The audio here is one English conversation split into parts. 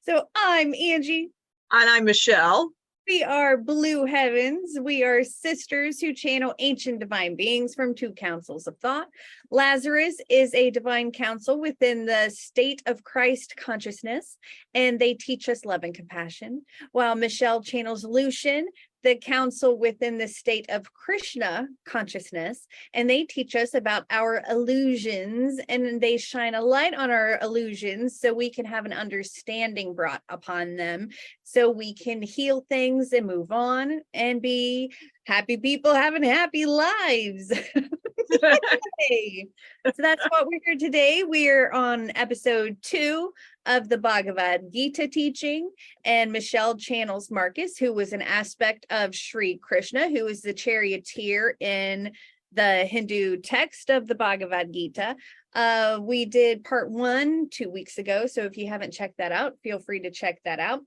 So I'm Angie. And I'm Michelle. We are Blue Heavens. We are sisters who channel ancient divine beings from two councils of thought. Lazarus is a divine council within the state of Christ consciousness, and they teach us love and compassion, while Michelle channels Lucian, the council within the state of Krishna consciousness, and they teach us about our illusions, and they shine a light on our illusions so we can have an understanding brought upon them, so we can heal things and move on and be happy people having happy lives. Hey. So that's what we're here today. We're on episode 2 of the Bhagavad Gita teaching, and Michelle channels Markus, who was an aspect of Sri Krishna, who is the charioteer in the Hindu text of the Bhagavad Gita. We did part 1 2 weeks ago, so if you haven't checked that out, feel free to check that out.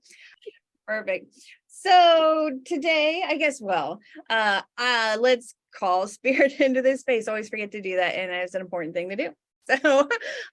Perfect. So today, I guess, let's call spirit into this space. Always forget to do that, and it's an important thing to do. So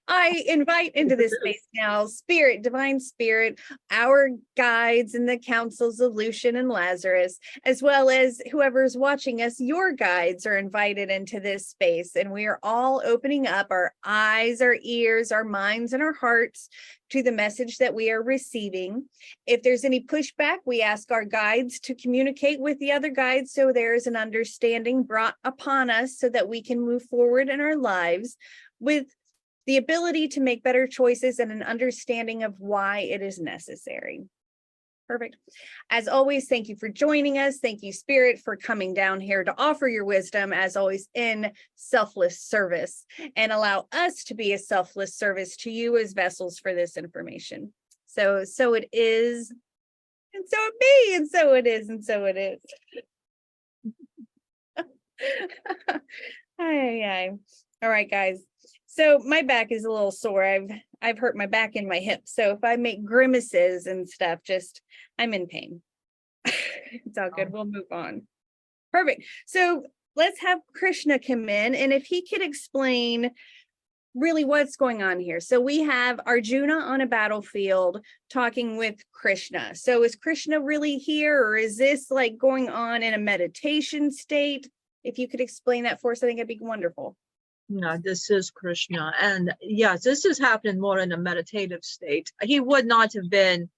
I invite into this space now spirit, divine spirit, our guides and the counsels of Lucian and Lazarus, as well as whoever's watching us, your guides are invited into this space. And we are all opening up our eyes, our ears, our minds, and our hearts to the message that we are receiving. If there's any pushback, we ask our guides to communicate with the other guides so there is an understanding brought upon us so that we can move forward in our lives with the ability to make better choices and an understanding of why it is necessary. Perfect. As always, thank you for joining us. Thank you, Spirit, for coming down here to offer your wisdom, as always, in selfless service, and allow us to be a selfless service to you as vessels for this information. So it is, and so it be, and so it is, and so it is. Aye. All right, guys. So my back is a little sore. I've hurt my back and my hip. So if I make grimaces and stuff, I'm in pain. It's all good. We'll move on. Perfect. So let's have Krishna come in, and if he could explain really what's going on here. So we have Arjuna on a battlefield talking with Krishna. So is Krishna really here, or is this like going on in a meditation state? If you could explain that for us, I think it'd be wonderful. No, this is Krishna. And yes, this is happening more in a meditative state. He would not have been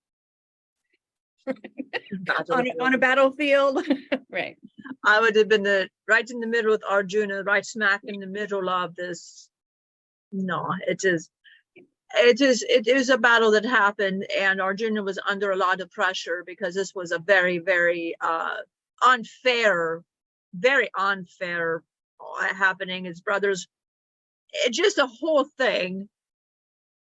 on a battlefield. Right. I would have been right in the middle with Arjuna, right smack in the middle of this. No, it is a battle that happened, and Arjuna was under a lot of pressure because this was a very, very very unfair happening. His brothers, it's just a whole thing,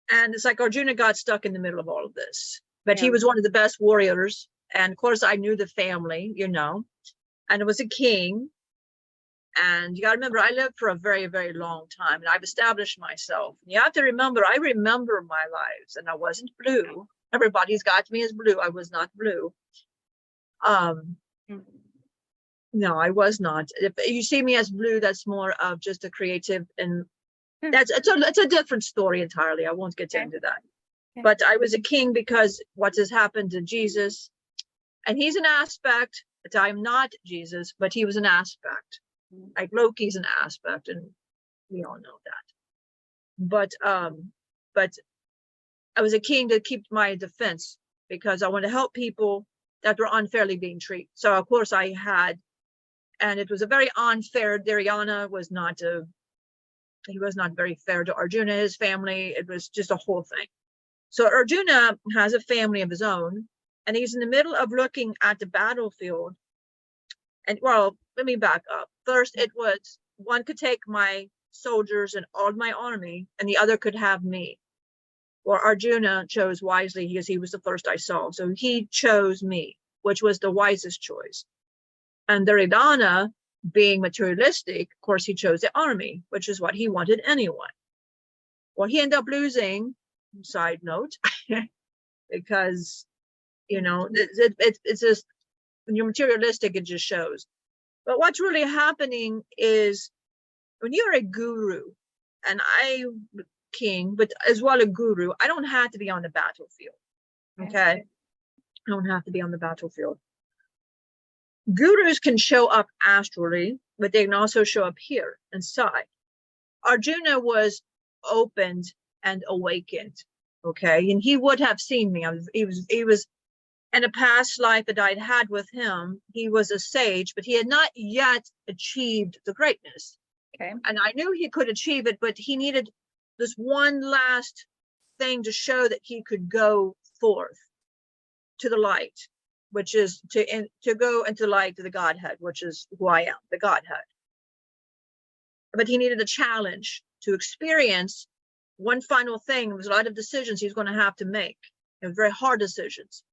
and it's like Arjuna got stuck in the middle of all of this. But he was one of the best warriors, and of course I knew the family, and it was a king. And you got to remember, I lived for a very, very long time, and I've established myself. And you have to remember, I remember my lives, and I wasn't blue. Everybody's got me as blue. I was not blue. No, I was not. If you see me as blue, that's more of just a creative, and it's a different story entirely. I won't get into that. Okay. But I was a king because what has happened to Jesus, and he's an aspect, but I'm not Jesus, but he was an aspect. Like Loki's an aspect, and we all know that. But I was a king to keep my defense because I want to help people that were unfairly being treated. So of course I had. And it was a very unfair. Dharayana was not very fair to Arjuna, his family. It was just a whole thing. So Arjuna has a family of his own, and he's in the middle of looking at the battlefield. And well, let me back up. First, it was one could take my soldiers and all my army, and the other could have me. Well, Arjuna chose wisely because he was the first I saw. So he chose me, which was the wisest choice. And Duryodhana, being materialistic, of course, he chose the army, which is what he wanted anyway. Well, he ended up losing, side note, because, it's just, when you're materialistic, it just shows. But what's really happening is when you're a guru, and I'm king, but as well a guru, I don't have to be on the battlefield. Okay. I don't have to be on the battlefield. Gurus can show up astrally, but they can also show up here inside. Arjuna was opened and awakened. Okay. And he would have seen me. He was in a past life that I'd had with him. He was a sage, but he had not yet achieved the greatness. Okay. And I knew he could achieve it, but he needed this one last thing to show that he could go forth to the light, which is to go into light to the Godhead, which is who I am, the Godhead. But he needed a challenge to experience one final thing. There was a lot of decisions he's going to have to make. It was very hard decisions.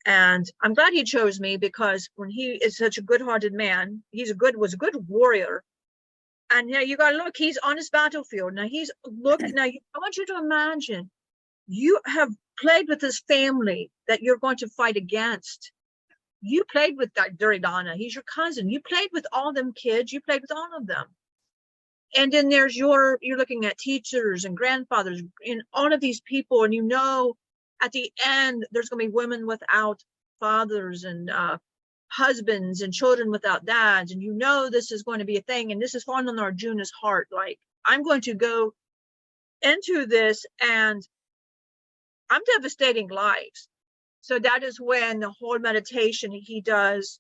And I'm glad he chose me, because when he is such a good-hearted man, was a good warrior. And yeah, you gotta look, he's on his battlefield. Now I want you to imagine, you have played with this family that you're going to fight against. You played with that Duryodhana, he's your cousin. You played with all them kids, you played with all of them. And then there's you're looking at teachers and grandfathers and all of these people, and at the end, there's gonna be women without fathers and husbands and children without dads, and this is going to be a thing, and this is falling on Arjuna's heart. Like, I'm going to go into this and I'm devastating lives. So that is when the whole meditation he does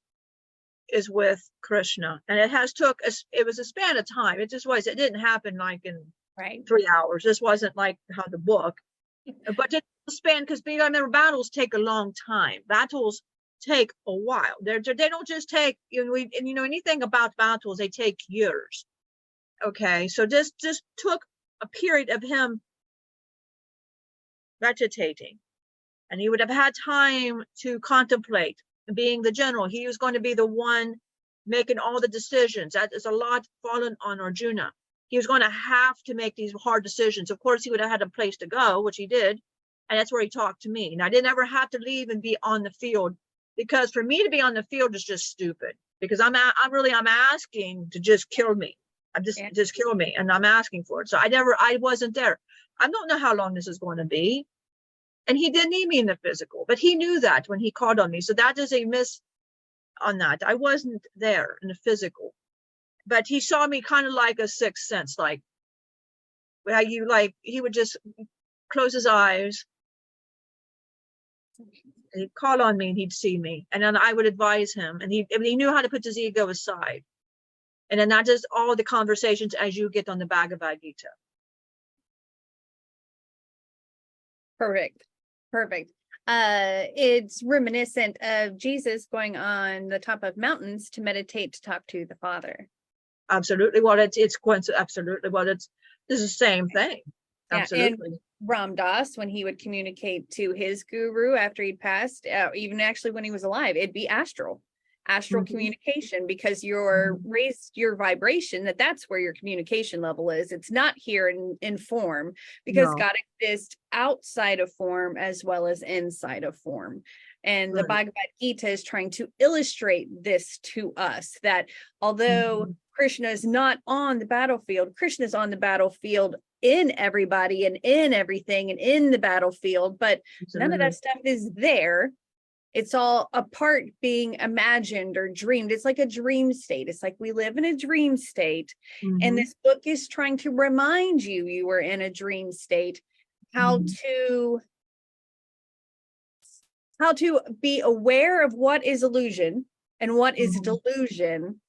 is with Krishna, and it was a span of time. It didn't happen like in 3 hours. This wasn't like how the book, but it's a span, because I remember battles take a long time. Battles take a while. They don't just take, anything about battles, they take years. Okay, so this just took a period of him meditating, and he would have had time to contemplate. Being the general, he was going to be the one making all the decisions. That is a lot fallen on Arjuna. He was going to have to make these hard decisions. Of course, he would have had a place to go, which he did, and that's where he talked to me. And I didn't ever have to leave and be on the field, because for me to be on the field is just stupid, because I'm asking to just kill me. Just kill me, and I'm asking for it. So I wasn't there. I don't know how long this is going to be. And he didn't need me in the physical, but he knew that when he called on me. So that is a miss on that. I wasn't there in the physical, but he saw me kind of like a sixth sense, like he would just close his eyes, and he'd call on me, and he'd see me, and then I would advise him, and he knew how to put his ego aside. And then that is all the conversations as you get on the Bhagavad Gita. Perfect. It's reminiscent of Jesus going on the top of mountains to meditate, to talk to the Father. Absolutely. Well, absolutely. Well, this is the same thing. Absolutely. And Ram Dass, when he would communicate to his guru after he'd passed, even actually when he was alive, it'd be astral communication, because you're raised your vibration, that's where your communication level is. It's not here in form, because God exists outside of form as well as inside of form. And the Bhagavad Gita is trying to illustrate this to us, that although Krishna is not on the battlefield, Krishna is on the battlefield in everybody and in everything and in the battlefield, but none of that stuff is there. It's all a part being imagined or dreamed. It's like a dream state. It's like we live in a dream state. And this book is trying to remind you were in a dream state, how to be aware of what is illusion and what is delusion,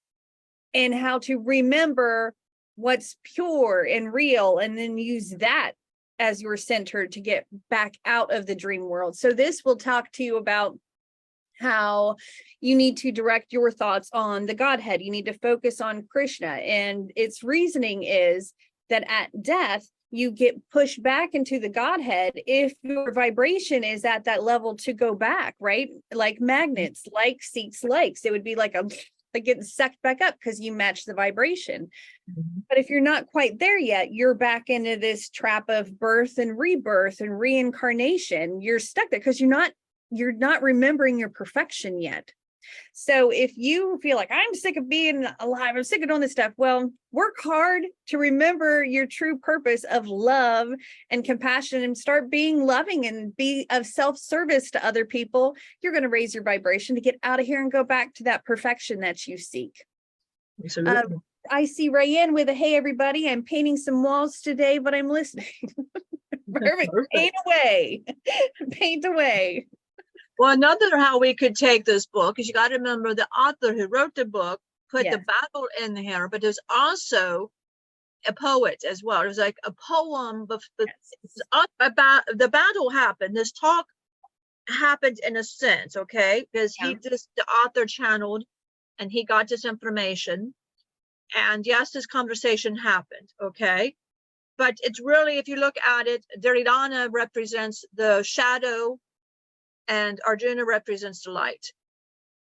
and how to remember what's pure and real, and then use that as your center to get back out of the dream world. So this will talk to you about how you need to direct your thoughts on the Godhead. You need to focus on Krishna. And its reasoning is that at death, you get pushed back into the Godhead if your vibration is at that level to go back, right? Like magnets, like seeks likes. It would be like getting sucked back up because you match the vibration. But if you're not quite there yet, you're back into this trap of birth and rebirth and reincarnation. You're stuck there because you're not remembering your perfection yet. So if you feel like I'm sick of being alive, I'm sick of doing this stuff, well, work hard to remember your true purpose of love and compassion and start being loving and be of self-service to other people. You're going to raise your vibration to get out of here and go back to that perfection that you seek. Absolutely. I see Rayanne with a, hey, everybody, I'm painting some walls today, but I'm listening. Perfect. Paint away. Paint away. Well, another how we could take this book is you got to remember the author who wrote the book put the battle in here, but there's also a poet as well. There's like a poem about the battle happened. This talk happened in a sense, okay? Because the author channeled and he got this information. And yes, this conversation happened, okay? But it's really, if you look at it, Duryodhana represents the shadow and Arjuna represents the light.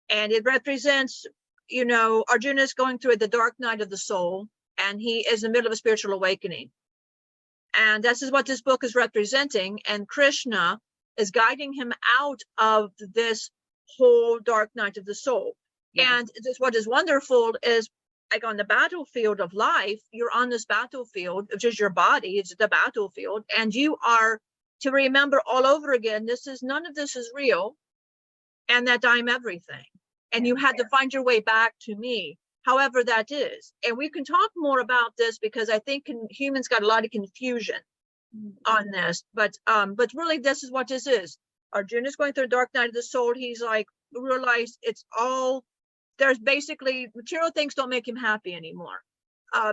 And it represents, you know, Arjuna is going through the dark night of the soul, and he is in the middle of a spiritual awakening. And this is what this book is representing. And Krishna is guiding him out of this whole dark night of the soul. Yeah. And this, what is wonderful is, like on the battlefield of life, you're on this battlefield, which is your body, it's the battlefield, and you are to remember all over again, none of this is real, and that I'm everything. And you had to find your way back to me, however that is. And we can talk more about this because I think humans got a lot of confusion on this, but really this is what this is. Arjuna's going through a dark night of the soul. He's like, realize it's all, there's basically material things don't make him happy anymore.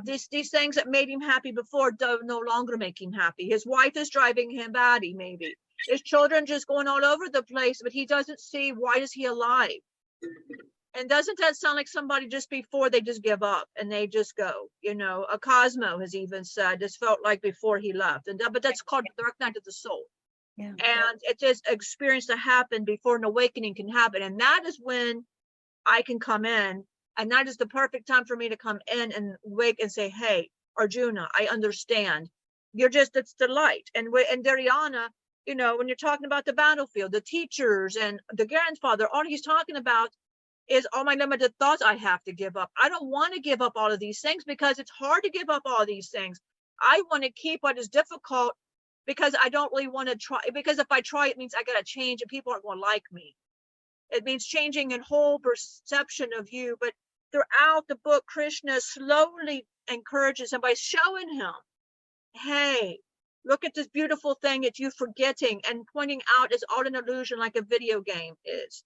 These things that made him happy before do no longer make him happy. His wife is driving him batty, maybe. His children just going all over the place, but he doesn't see, why is he alive? And doesn't that sound like somebody just before they just give up and they just go? You know, a Cosmo has even said this felt like before he left. And but that's called the dark night of the soul. Yeah. And it is an experience to happen before an awakening can happen. And that is when I can come in, and that is the perfect time for me to come in and wake and say, hey, Arjuna, I understand. You're just, it's the light. And Duryodhana, you know, when you're talking about the battlefield, the teachers and the grandfather, all he's talking about is all my limited thoughts I have to give up. I don't want to give up all of these things because it's hard to give up all these things. I want to keep what is difficult because I don't really want to try, because if I try, it means I got to change and people aren't going to like me. It means changing a whole perception of you. But throughout the book, Krishna slowly encourages him by showing him, hey, look at this beautiful thing that you're forgetting, and pointing out it's all an illusion, like a video game is.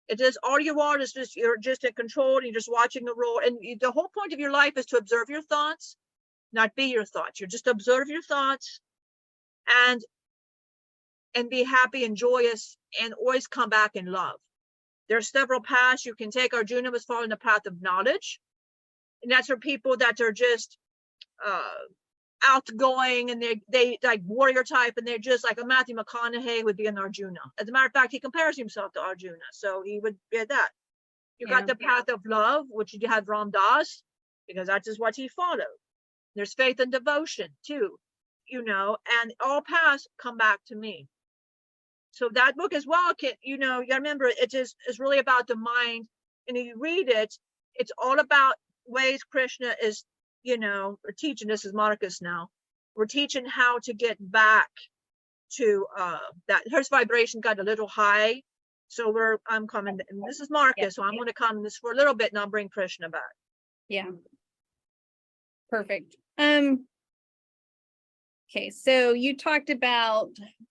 It is all you are is just, you're just in control and you're just watching a role. And the whole point of your life is to observe your thoughts, not be your thoughts. You just observe your thoughts and be happy and joyous and always come back in love. There are several paths you can take. Arjuna was following the path of knowledge. And that's for people that are just outgoing and they like warrior type, and they're just like a Matthew McConaughey would be an Arjuna. As a matter of fact, he compares himself to Arjuna. So he would be that. You got the path of love, which you had Ram Das, because that's just what he followed. There's faith and devotion too, you know, and all paths come back to me. So that book as well, you know, you remember it is really about the mind. And if you read it, it's all about ways Krishna is, you know, we're teaching, this is Markus now, we're teaching how to get back to that. His vibration got a little high. So I'm coming, and this is Markus, so I'm going to come this for a little bit and I'll bring Krishna back. Yeah. Perfect. Okay, so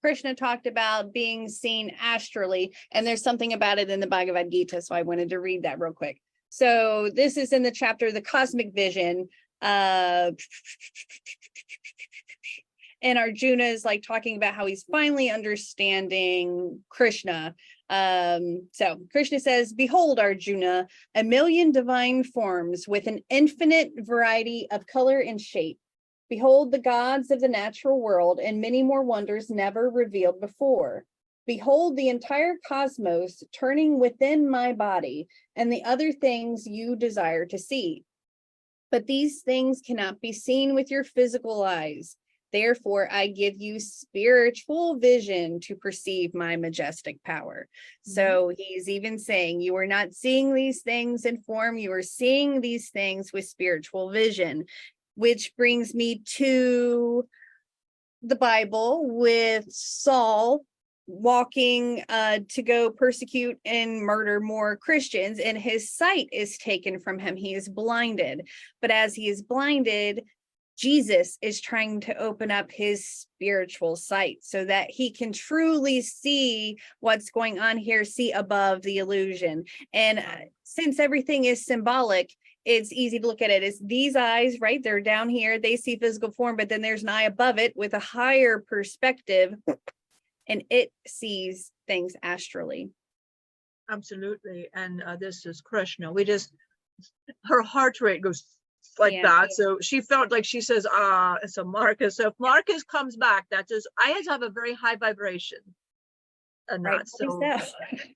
Krishna talked about being seen astrally, and there's something about it in the Bhagavad Gita, so I wanted to read that real quick. So this is in the chapter, The Cosmic Vision. And Arjuna is like talking about how he's finally understanding Krishna. So Krishna says, behold, Arjuna, a million divine forms with an infinite variety of color and shape. Behold the gods of the natural world and many more wonders never revealed before. Behold the entire cosmos turning within my body and the other things you desire to see. But these things cannot be seen with your physical eyes. Therefore, I give you spiritual vision to perceive my majestic power. So he's even saying, you are not seeing these things in form, you are seeing these things with spiritual vision, which brings me to the Bible with Saul walking to go persecute and murder more Christians, and his sight is taken from him. He is blinded. But as he is blinded, Jesus is trying to open up his spiritual sight so that he can truly see what's going on here, see above the illusion. And since everything is symbolic, it's easy to look at it as these eyes, right? They're down here, they see physical form, but then there's an eye above it with a higher perspective, and it sees things astrally. Absolutely. And this is Krishna. Her heart rate goes like that. So she felt like, she says, so Markus. So if Markus comes back, that is, I had to have a very high vibration. And Right. so yeah,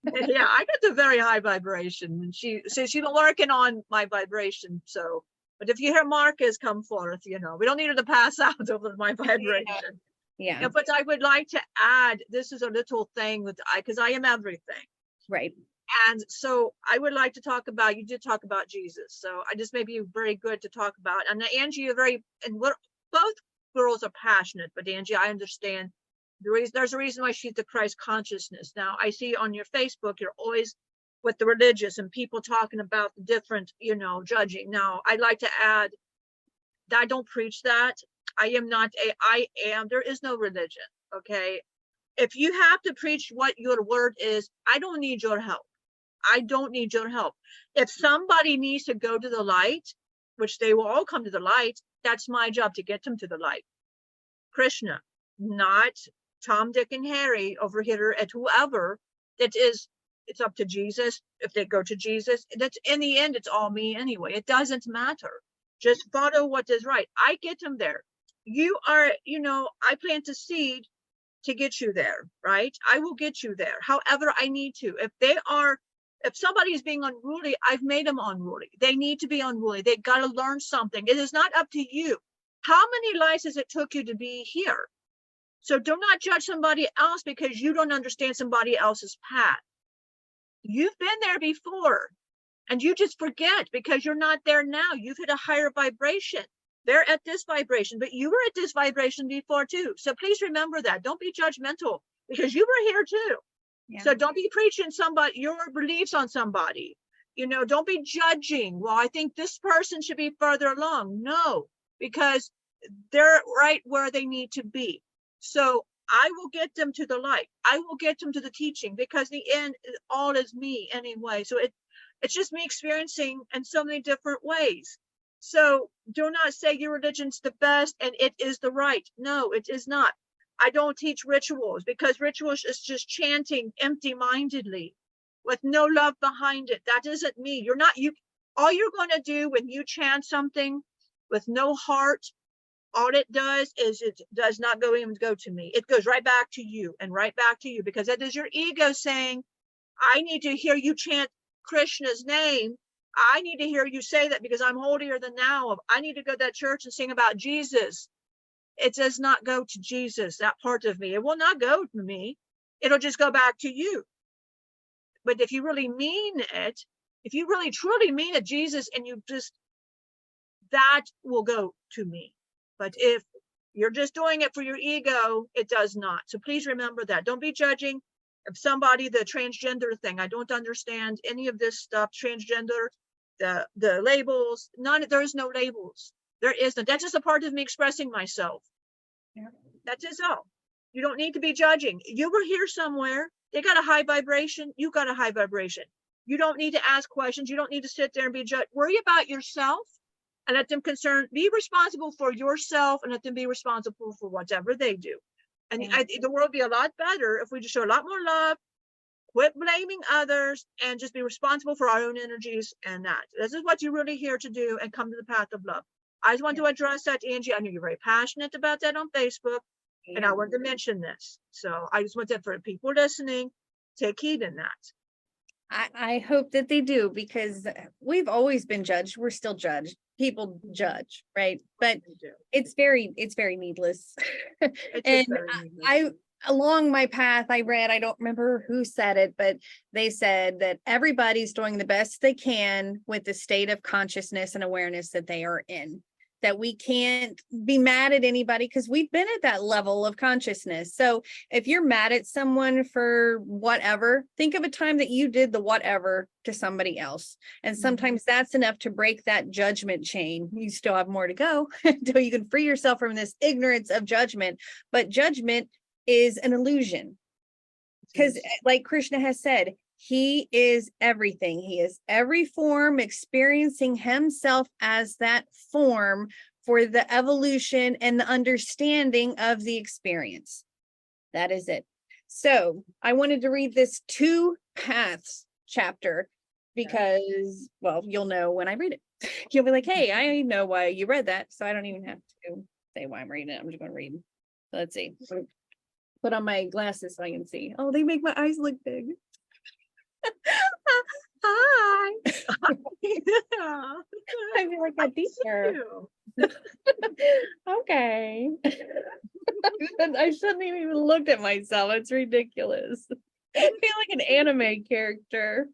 I got a very high vibration. And she says she's been working on my vibration. So, but if you hear Markus come forth, we don't need her to pass out over my vibration. Yeah. But I would like to add, this is a little thing because I am everything. Right. And so I would like to talk about, you did talk about Jesus. So I just may be very good to talk about. And Angie, both girls are passionate, but Angie, I understand there's a reason why she's the Christ consciousness. Now I see on your Facebook, you're always with the religious and people talking about the different, judging. Now I'd like to add that I don't preach that. There is no religion. Okay. If you have to preach what your word is, I don't need your help. I don't need your help. If somebody needs to go to the light, which they will all come to the light, that's my job to get them to the light. Krishna, not Tom, Dick, and Harry over here at whoever. It's up to Jesus. If they go to Jesus, that's in the end, it's all me anyway. It doesn't matter. Just follow what is right. I get them there. You are, I plant a seed to get you there, right? I will get you there however I need to. If somebody is being unruly, I've made them unruly. They need to be unruly. They got to learn something. It is not up to you. How many lives has it took you to be here? So do not judge somebody else because you don't understand somebody else's path. You've been there before and you just forget because you're not there now. You've hit a higher vibration. They're at this vibration, but you were at this vibration before too. So please remember that. Don't be judgmental because you were here too. Yeah. So don't be preaching your beliefs on somebody. Don't be judging. Well, I think this person should be further along. No, because they're right where they need to be. So I will get them to the light. I will get them to the teaching because the end, all is me anyway. So it's just me experiencing in so many different ways. So do not say your religion's the best and it is the right. No, it is not. I don't teach rituals because rituals is just chanting empty-mindedly with no love behind it. That isn't me. All you're going to do when you chant something with no heart, all it does is it does not go to me. It goes right back to you and right back to you because that is your ego saying, I need to hear you chant Krishna's name. I need to hear you say that because I'm holier than thou. I need to go to that church and sing about Jesus. It does not go to Jesus, that part of me. It will not go to me. It'll just go back to you. But if you really mean it, if you really truly mean it, Jesus, and that will go to me. But if you're just doing it for your ego, it does not. So please remember that. Don't be judging somebody, the transgender thing. I don't understand any of this stuff, transgender, the labels. There is no labels. There isn't. That's just a part of me expressing myself. Yeah. That's just all. You don't need to be judging. You were here somewhere. They got a high vibration. You got a high vibration. You don't need to ask questions. You don't need to sit there and be judged. Worry about yourself and let them be responsible for yourself and let them be responsible for whatever they do. And the world would be a lot better if we just show a lot more love, quit blaming others, and just be responsible for our own energies and that. This is what you're really here to do and come to the path of love. I just want to address that, Angie. I know you're very passionate about that on Facebook, and I wanted to mention this. So I just want that for people listening, take heed in that. I hope that they do, because we've always been judged. We're still judged. People judge, right? But it's very needless. And I, along my path, I read, I don't remember who said it, but they said that everybody's doing the best they can with the state of consciousness and awareness that they are in. That we can't be mad at anybody because we've been at that level of consciousness. So if you're mad at someone for whatever, think of a time that you did the whatever to somebody else. And sometimes that's enough to break that judgment chain. You still have more to go until you can free yourself from this ignorance of judgment. But judgment is an illusion. Because like Krishna has said, he is everything. He is every form, experiencing himself as that form for the evolution and the understanding of the experience. That is it. So I wanted to read this 2 paths chapter because, well, you'll know when I read it. You'll be like, hey, I know why you read that. So I don't even have to say why I'm reading it. I'm just going to read. So let's see. Put on my glasses so I can see. Oh, they make my eyes look big. Hi. I feel like a teacher. Okay. I shouldn't even look at myself. It's ridiculous. I feel like an anime character.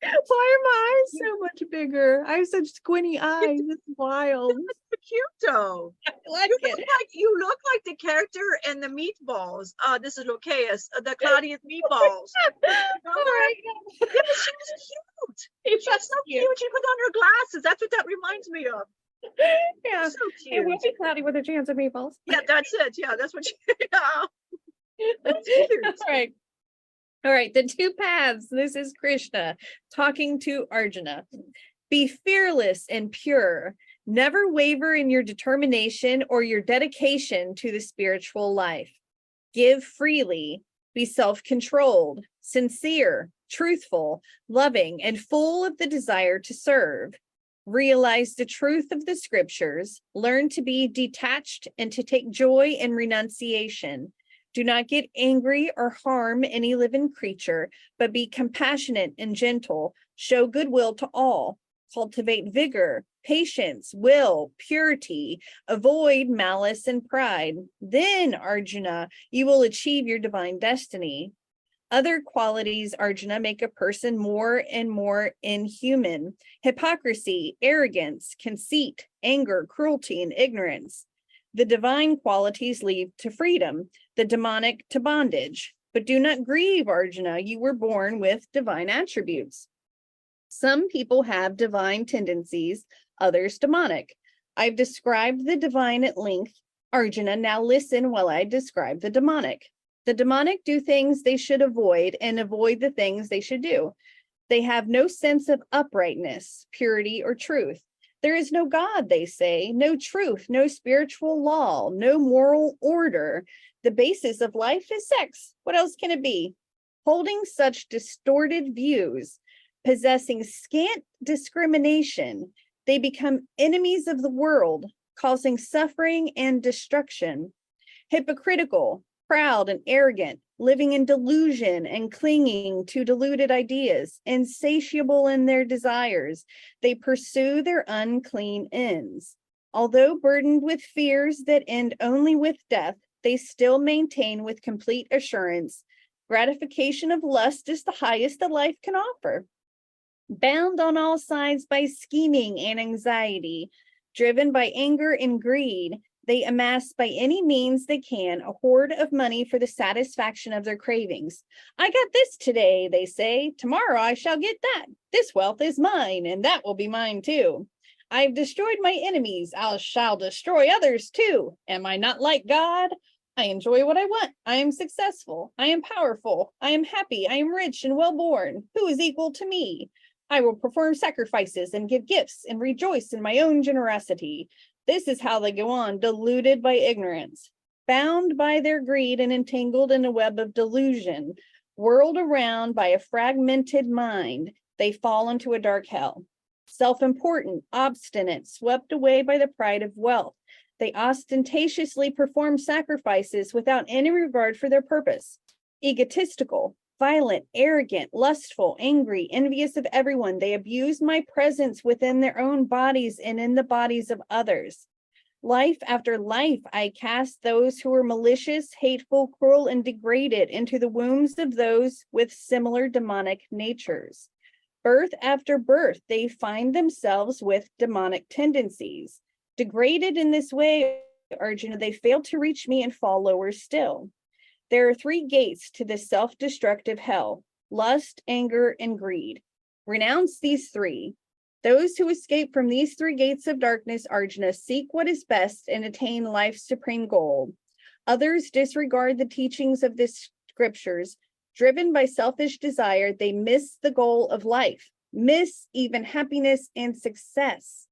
Why are my eyes so much bigger? I have such squinty eyes. It's wild. That's cute though. I like it. You look like the character in the meatballs. This is Locaeus, the Claudius meatballs. Oh my God. Yeah, but she was cute. She's so cute. She put on her glasses. That's what that reminds me of. Yeah. So cute. It will be cloudy with a chance of meatballs. Yeah, that's it. Yeah, that's what she. Yeah. That's cute. All right, the 2 paths. This is Krishna talking to Arjuna. Be fearless and pure. Never waver in your determination or your dedication to the spiritual life. Give freely. Be self-controlled, sincere, truthful, loving, and full of the desire to serve. Realize the truth of the scriptures. Learn to be detached and to take joy in renunciation. Do not get angry or harm any living creature, but be compassionate and gentle. Show goodwill to all. Cultivate vigor, patience, will, purity. Avoid malice and pride. Then, Arjuna, you will achieve your divine destiny. Other qualities, Arjuna, make a person more and more inhuman. Hypocrisy, arrogance, conceit, anger, cruelty, and ignorance. The divine qualities lead to freedom, the demonic to bondage. But do not grieve, Arjuna. You were born with divine attributes. Some people have divine tendencies, others demonic. I've described the divine at length. Arjuna, now listen while I describe the demonic. The demonic do things they should avoid and avoid the things they should do. They have no sense of uprightness, purity, or truth. There is no God, they say, no truth, no spiritual law, no moral order. The basis of life is sex. What else can it be? Holding such distorted views, possessing scant discrimination, they become enemies of the world, causing suffering and destruction. Hypocritical, proud, and arrogant, living in delusion and clinging to deluded ideas, insatiable in their desires, they pursue their unclean ends. Although burdened with fears that end only with death, they still maintain with complete assurance, gratification of lust is the highest that life can offer. Bound on all sides by scheming and anxiety, driven by anger and greed, they amass by any means they can a hoard of money for the satisfaction of their cravings. I got this today, they say. Tomorrow I shall get that. This wealth is mine, and that will be mine too. I've destroyed my enemies. I shall destroy others too. Am I not like God? I enjoy what I want. I am successful. I am powerful. I am happy. I am rich and well-born. Who is equal to me? I will perform sacrifices and give gifts and rejoice in my own generosity. This is how they go on, deluded by ignorance, bound by their greed and entangled in a web of delusion, whirled around by a fragmented mind, they fall into a dark hell. Self-important, obstinate, swept away by the pride of wealth, they ostentatiously perform sacrifices without any regard for their purpose. Egotistical, violent, arrogant, lustful, angry, envious of everyone. They abuse my presence within their own bodies and in the bodies of others. Life after life, I cast those who are malicious, hateful, cruel, and degraded into the wombs of those with similar demonic natures. Birth after birth, they find themselves with demonic tendencies. Degraded in this way, Arjuna, they fail to reach me and fall lower still. There are 3 gates to this self-destructive hell: lust, anger, and greed. Renounce these 3. Those who escape from these 3 gates of darkness, Arjuna, seek what is best and attain life's supreme goal. Others disregard the teachings of the scriptures. Driven by selfish desire, they miss the goal of life, miss even happiness and success.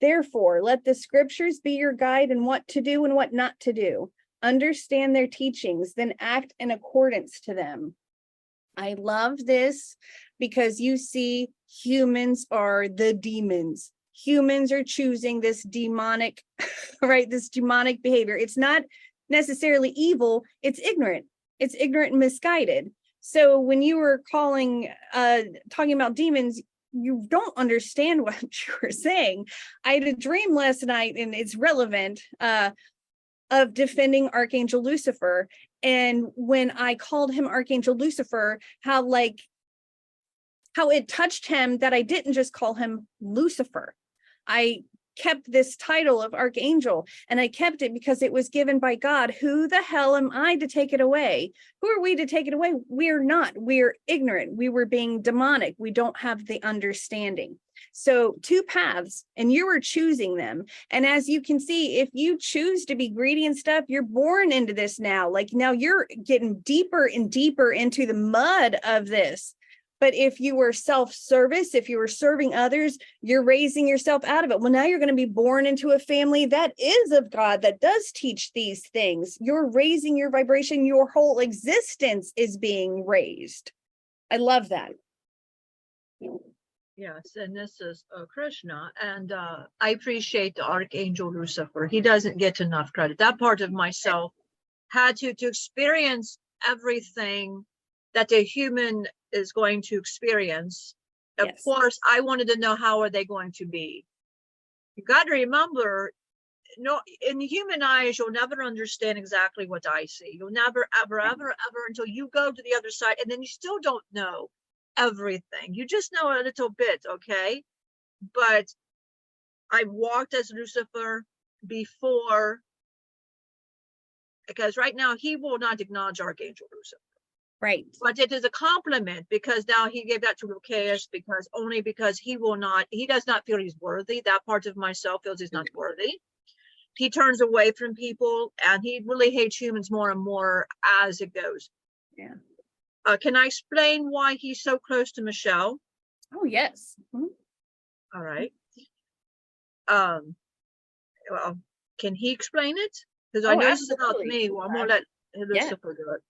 Therefore, let the scriptures be your guide in what to do and what not to do. Understand their teachings, then act in accordance to them. I love this because you see, humans are the demons. Humans are choosing this demonic, right? This demonic behavior. It's not necessarily evil, it's ignorant. It's ignorant and misguided. So when you were talking about demons, you don't understand what you were saying. I had a dream last night, and it's relevant, of defending Archangel Lucifer. And when I called him Archangel Lucifer, how it touched him that I didn't just call him Lucifer. I kept this title of Archangel, and I kept it because it was given by God. Who the hell am I to take it away? Who are we to take it away? We're not. We're ignorant. We were being demonic. We don't have the understanding. So 2 paths, and you are choosing them. And as you can see, if you choose to be greedy and stuff, you're born into this now. Like now you're getting deeper and deeper into the mud of this. But if you were self-service, if you were serving others, you're raising yourself out of it. Well, now you're going to be born into a family that is of God, that does teach these things. You're raising your vibration. Your whole existence is being raised. I love that. Yes, and this is Krishna, and I appreciate the Archangel Lucifer. He doesn't get enough credit. That part of myself had to experience everything that a human is going to experience. Of course, I wanted to know, how are they going to be? You got to remember, no, in the human eyes, you'll never understand exactly what I see. You'll never, ever, ever, ever, until you go to the other side, and then you still don't know everything. You just know a little bit, okay? But I walked as Lucifer before, because right now he will not acknowledge Archangel Lucifer. Right. But it is a compliment, because now he gave that to Lucius, because he does not feel he's worthy. That part of myself feels he's not worthy. He turns away from people, and he really hates humans more and more as it goes. Yeah. Can I explain why he's so close to Michelle? Oh, yes. Mm-hmm. All right. Well, can he explain it? Because I know this is about me. Well, I'm going to let Lucifer do it.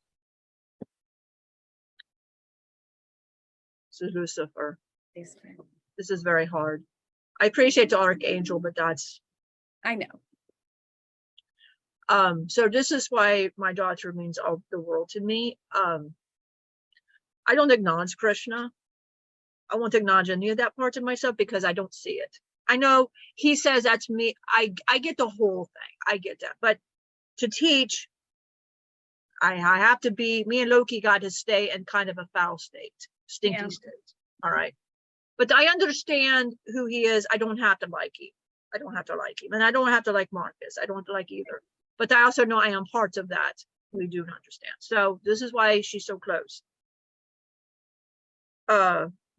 This is Lucifer. This is very hard. I appreciate the Archangel, but that's... I know. So this is why my daughter means all the world to me. I don't acknowledge Krishna. I won't acknowledge any of that part of myself because I don't see it. I know he says that's me. I get the whole thing. I get that. But to teach, I have to be, me and Loki got to stay in kind of a foul state, stinky state. All right. But I understand who he is. I don't have to like him. I don't have to like him. And I don't have to like Markus. I don't have to like either. But I also know I am part of that. We do understand. So this is why she's so close.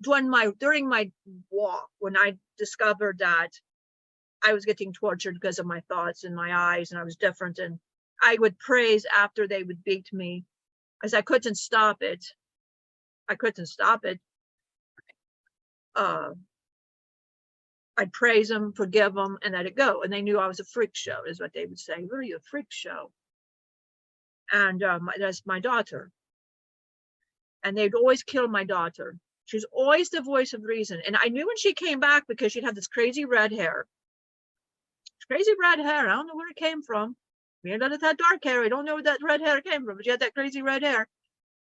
During my walk, when I discovered that I was getting tortured because of my thoughts and my eyes, and I was different, and I would praise after they would beat me, as I couldn't stop it. I couldn't stop it. I'd praise them, forgive them, and let it go. And they knew I was a freak show, is what they would say. What are you, a freak show? And that's my daughter. And they'd always kill my daughter. She's always the voice of reason. And I knew when she came back, because she'd have this crazy red hair. Crazy red hair. I don't know where it came from. We had that dark hair. I don't know where that red hair came from, but she had that crazy red hair.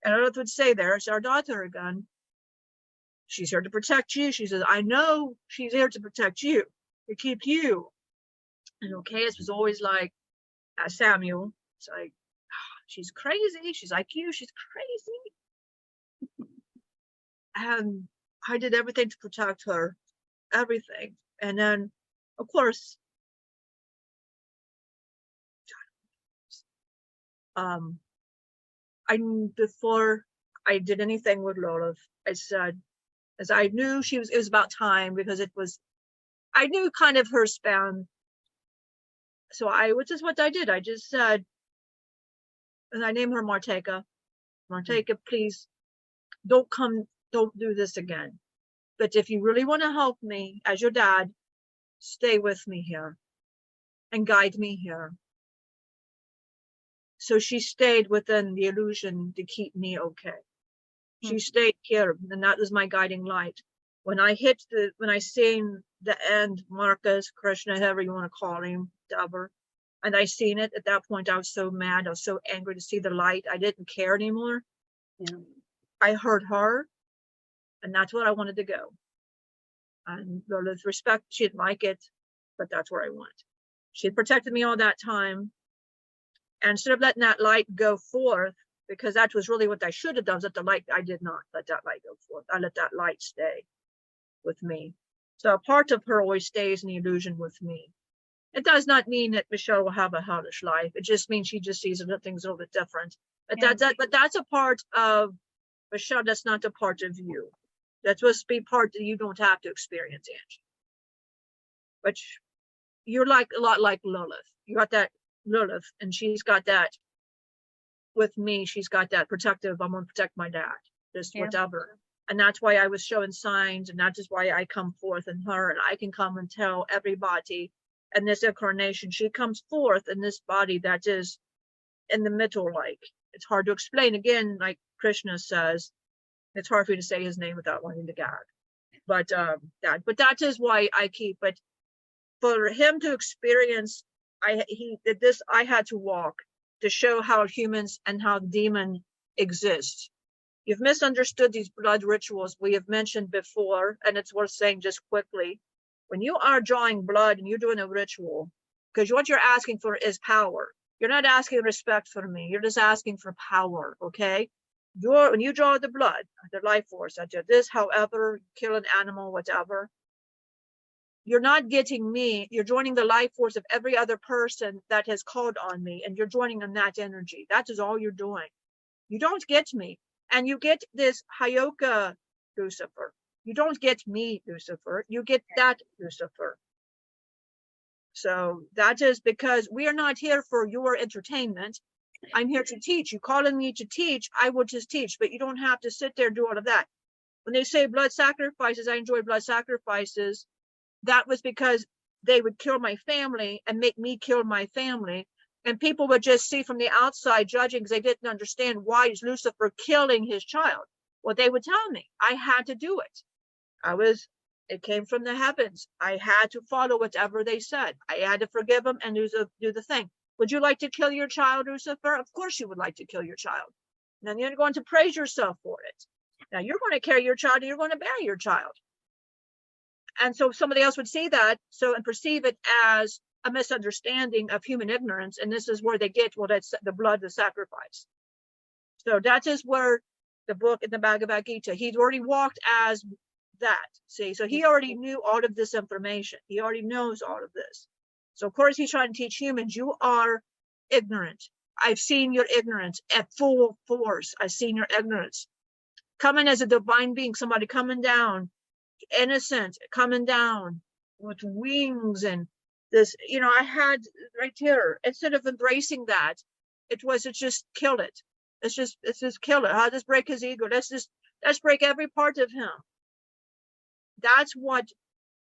And Lilith would say, there's our daughter again. She's here to protect you. She says, I know she's here to protect you, to keep you. And Ocasio was always like, Samuel, it's like, she's crazy. She's like you. She's crazy. And I did everything to protect her, everything. And then, of course, before I did anything with Lilith, I said, as I knew it was about time, because I knew kind of her span. So which is what I did. I just said, and I named her Marteka. Marteka, please don't do this again. But if you really want to help me as your dad, stay with me here and guide me here. So she stayed within the illusion to keep me okay. She stayed here, and that was my guiding light. When I seen the end, Markus, Krishna, however you want to call him, whatever, and I seen it, at that point I was so mad, I was so angry to see the light. I didn't care anymore. Yeah. I heard her, and that's where I wanted to go. And with respect, she didn't like it, but that's where I went. She had protected me all that time. And instead of letting that light go forth, because that was really what I should have done, was let the light, I did not let that light go forth. I let that light stay with me. So a part of her always stays in the illusion with me. It does not mean that Michelle will have a hellish life. It just means she just sees things a little bit different. But, but that's a part of Michelle, that's not a part of you. That's supposed to be part that you don't have to experience, Angie. But you're like a lot like Lilith. You got that Lilith, and she's got that with me. She's got that protective, I'm going to protect my dad, just whatever. And that's why I was showing signs, and that is why I come forth in her, and I can come and tell everybody in this incarnation, she comes forth in this body that is in the middle, like, it's hard to explain. Again, like Krishna says, it's hard for you to say his name without wanting to gag. But that is why I keep it. For him to experience, he did this, I had to walk to show how humans and how demon exist. You've misunderstood these blood rituals we have mentioned before, and it's worth saying just quickly. When you are drawing blood and you're doing a ritual, because what you're asking for is power. You're not asking respect for me. You're just asking for power, okay? When you draw the blood, the life force, I did this, however, kill an animal, whatever, you're not getting me. You're joining the life force of every other person that has called on me, and you're joining in that energy. That is all you're doing. You don't get me. And you get this Hayoka Lucifer. You don't get me, Lucifer. You get that Lucifer. So that is because we are not here for your entertainment. I'm here to teach. You calling me to teach, I will just teach, but you don't have to sit there and do all of that. When they say blood sacrifices, I enjoy blood sacrifices. That was because they would kill my family and make me kill my family. And people would just see from the outside judging because they didn't understand why is Lucifer killing his child. Well, they would tell me I had to do it. It came from the heavens. I had to follow whatever they said. I had to forgive them and do the thing. Would you like to kill your child, Lucifer? Of course you would like to kill your child. And then you're going to praise yourself for it. Now you're going to carry your child and you're going to bury your child. And so somebody else would see that and perceive it as a misunderstanding of human ignorance. And this is where they get, well, that's the blood, the sacrifice. So that is where the book in the Bhagavad Gita, he'd already walked as that. See, so he already knew all of this information. He already knows all of this. So of course he's trying to teach humans, you are ignorant. I've seen your ignorance at full force. I've seen your ignorance. Coming as a divine being, somebody coming down, innocent, coming down with wings and this, I had right here, instead of embracing that, it's just kill it. It's just kill it. Let's break his ego. Let's break every part of him. That's what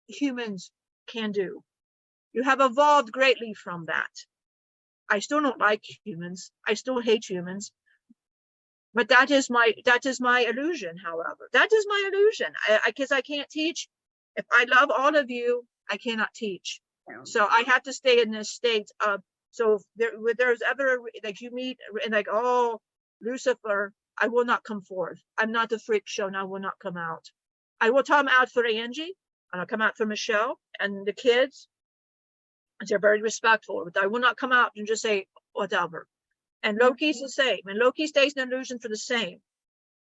humans can do. You have evolved greatly from that. I still don't like humans. I still hate humans. But that is my illusion, however. That is my illusion. Because I can't teach. If I love all of you, I cannot teach. So I have to stay in this state of, so if there's ever, like you meet and like, oh, Lucifer, I will not come forth. I'm not the freak show, and I will not come out. I will come out for Angie, and I'll come out for Michelle and the kids. And they're very respectful, but I will not come out and just say whatever. And Loki's the same, and Loki stays in illusion for the same.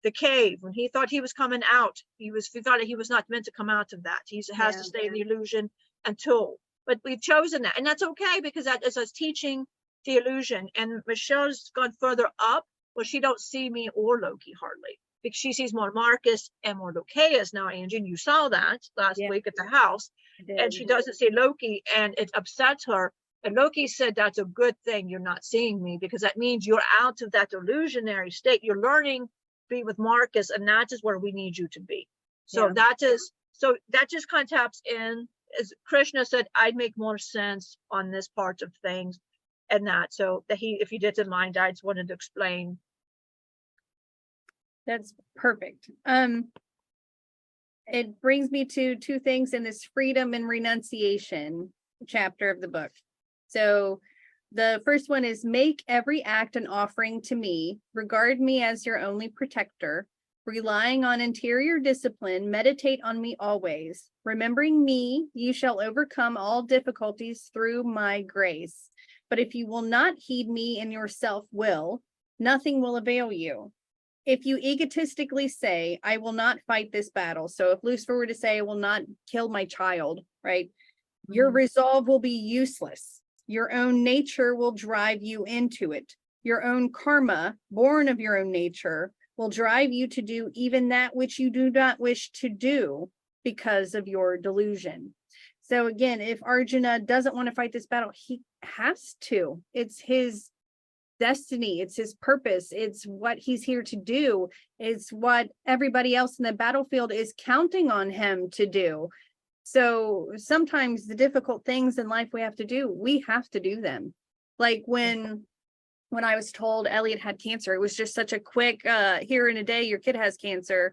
The cave, when he thought he was coming out, he thought that he was not meant to come out of that. He has to stay in the illusion until. But we've chosen that, and that's okay, because that is us teaching the illusion. And Michelle's gone further up, where she don't see me or Loki hardly, because she sees more Markus and more Lokias now, Angie, and you saw that last week at the house. And she doesn't see Loki, and it upsets her. And Loki said, that's a good thing you're not seeing me, because that means you're out of that illusionary state. You're learning to be with Markus, and that is where we need you to be. So that just kind of taps in. As Krishna said, I'd make more sense on this part of things, and that. So that if you didn't mind, I just wanted to explain. That's perfect. It brings me to two things in this freedom and renunciation chapter of the book. So the first one is, make every act an offering to me, regard me as your only protector, relying on interior discipline, meditate on me always. Remembering me, you shall overcome all difficulties through my grace. But if you will not heed me in your self-will, nothing will avail you. If you egotistically say, I will not fight this battle. So if Lucifer were to say, I will not kill my child, right? Your resolve will be useless. Your own nature will drive you into it. Your own karma, born of your own nature, will drive you to do even that which you do not wish to do because of your delusion. So again, if Arjuna doesn't want to fight this battle, he has to. It's his destiny, it's his purpose, it's what he's here to do, it's what everybody else in the battlefield is counting on him to do. So sometimes the difficult things in life we have to do them. Like when I was told Elliot had cancer, it was just such a quick here in a day, your kid has cancer.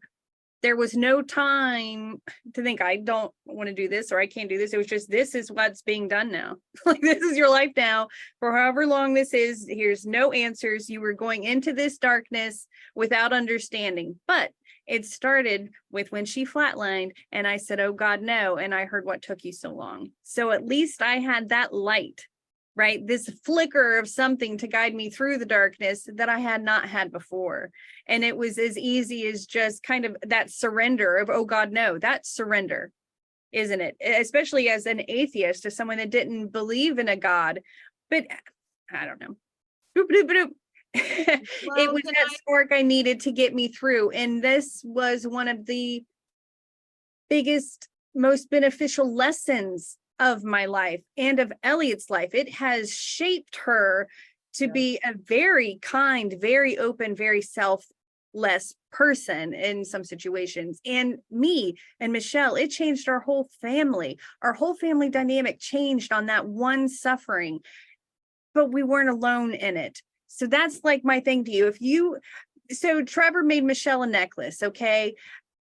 There was no time to think, I don't want to do this, or I can't do this. It was just, this is what's being done now. Like, this is your life now for however long this is. Here's no answers. You were going into this darkness without understanding. But it started with when she flatlined and I said, oh God, no. And I heard, what took you so long? So at least I had that light, right? This flicker of something to guide me through the darkness that I had not had before. And it was as easy as just kind of that surrender of, oh God, no, that's surrender, isn't it? Especially as an atheist, as someone that didn't believe in a God, but I don't know. Boop, boop, boop. It was that spark I needed to get me through. And this was one of the biggest, most beneficial lessons of my life and of Elliot's life. It has shaped her to be a very kind, very open, very selfless person in some situations. And me and Michelle, it changed our whole family. Our whole family dynamic changed on that one suffering, but we weren't alone in it. So that's like my thing to you. So Trevor made Michelle a necklace, okay?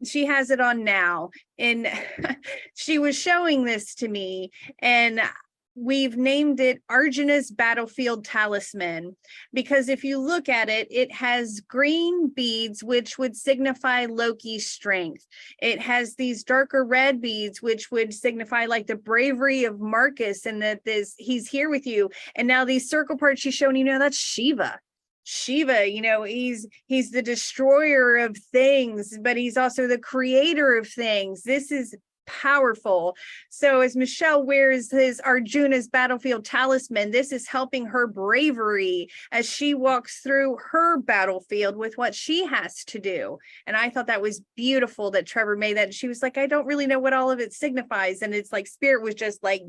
She has it on now, and she was showing this to me, and we've named it Arjuna's Battlefield Talisman, because if you look at it, it has green beads, which would signify Loki's strength. It has these darker red beads, which would signify like the bravery of Markus, and that he's here with you. And now these circle parts she's showing, that's Shiva. Shiva, he's the destroyer of things, but he's also the creator of things. This is powerful. So as Michelle wears his Arjuna's Battlefield Talisman, this is helping her bravery as she walks through her battlefield with what she has to do. And I thought that was beautiful that Trevor made that. And she was like, I don't really know what all of it signifies. And it's like Spirit was just like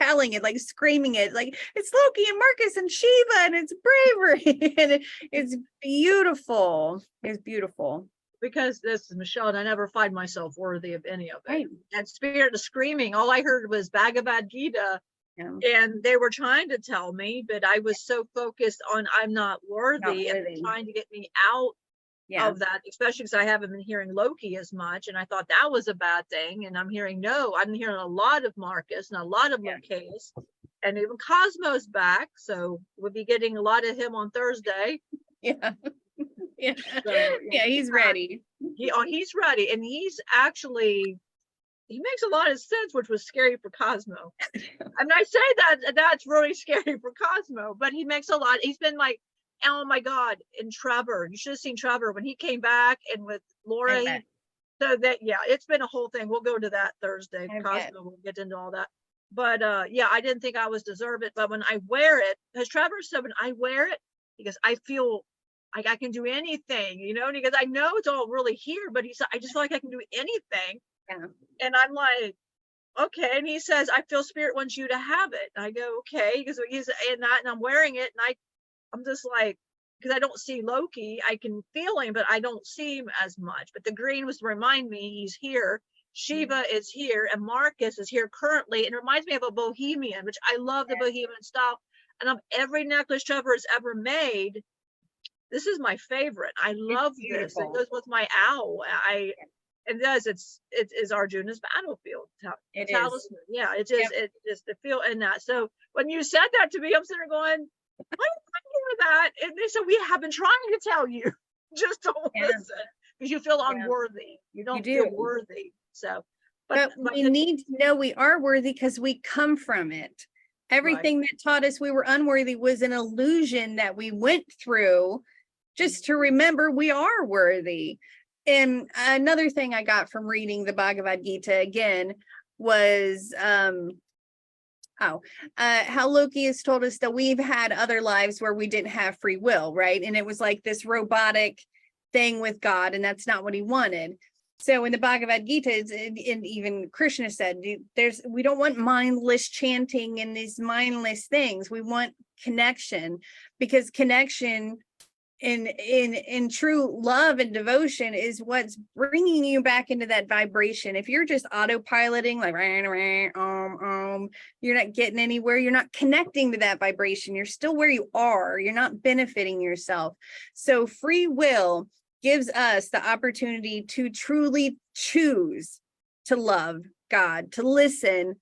telling it, like screaming it, like it's Loki and Markus and Shiva, and it's bravery. And it's beautiful. It's beautiful. Because this is Michelle, and I never find myself worthy of any of it. Right. And Spirit is screaming. All I heard was Bhagavad Gita, and they were trying to tell me, but I was so focused on I'm not worthy, and trying to get me out of that, especially because I haven't been hearing Loki as much, and I thought that was a bad thing. And I'm hearing a lot of Markus and a lot of Lokias, and even Cosmo's back, so we'll be getting a lot of him on Thursday. Yeah, So, yeah, he's ready. He's ready, and he makes a lot of sense, which was scary for Cosmo. I mean, I say that's really scary for Cosmo, but he makes a lot. He's been like, oh my God, and Trevor, you should have seen Trevor when he came back and with Laura. So that, yeah, it's been a whole thing. We'll go to that Thursday. Cosmo will get into all that. But yeah, I didn't think I was deserve it. But when I wear it, as Trevor said, when I wear it, because I feel like I can do anything, you know, because I know it's all really here, but he said, I just feel like I can do anything. Yeah. And I'm like, okay. And he says, I feel Spirit wants you to have it. I go, okay, because he's in that, and I'm wearing it, and I'm just like, because I don't see Loki, I can feel him, but I don't see him as much. But the green was to remind me he's here. Shiva is here, and Markus is here currently, and it reminds me of a bohemian, which I love the bohemian style. And of every necklace Trevor has ever made, this is my favorite. I love this. It goes with my owl. It does. It is Arjuna's battlefield talisman. Yeah, it just the feel in that. So when you said that to me, I'm sitting there going, why did I hear that? And they said, we have been trying to tell you, just don't listen, because you feel unworthy. You don't feel worthy. So, but we need to know we are worthy because we come from it. Everything that taught us we were unworthy was an illusion that we went through just to remember we are worthy. And another thing I got from reading the Bhagavad Gita again was how Loki has told us that we've had other lives where we didn't have free will, right? And it was like this robotic thing with God, and that's not what he wanted. So in the Bhagavad Gita, and even Krishna said, we don't want mindless chanting and these mindless things. We want connection, because connection in true love and devotion is what's bringing you back into that vibration. If you're just autopiloting, like you're not getting anywhere. You're not connecting to that vibration. You're still where you are. You're not benefiting yourself. So free will gives us the opportunity to truly choose to love God, to listen,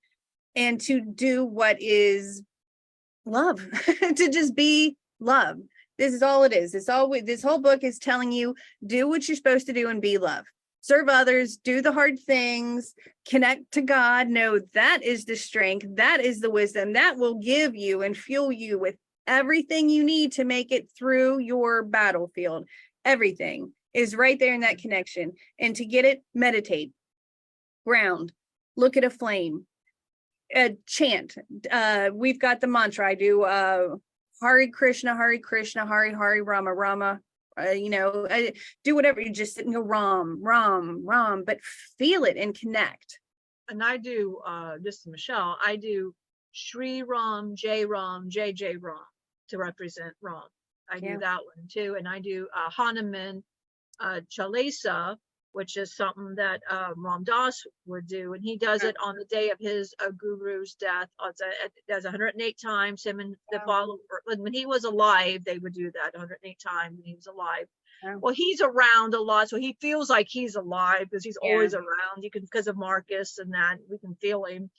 and to do what is love, to just be love. This is all it is. This whole book is telling you, do what you're supposed to do and be love. Serve others, do the hard things, connect to God. Know that is the strength, that is the wisdom that will give you and fuel you with everything you need to make it through your battlefield. Everything is right there in that connection. And to get it, meditate, ground, look at a flame, chant. We've got the mantra. I do Hare Krishna, Hare Krishna, Hare Hare, Rama Rama. Do whatever. You just sit and go Ram, Ram, Ram, but feel it and connect. And I do, this is Michelle, I do Shri Ram, Jai Ram, Jai Jai Ram to represent Ram. I do that one too. And I do Hanuman Chalisa, which is something that Ram Das would do. And he does it on the day of his guru's death. It does 108 times. Him and the follower, when he was alive, they would do that 108 times when he was alive. Well, he's around a lot, so he feels like he's alive because he's always around. You can, because of Markus and that, we can feel him.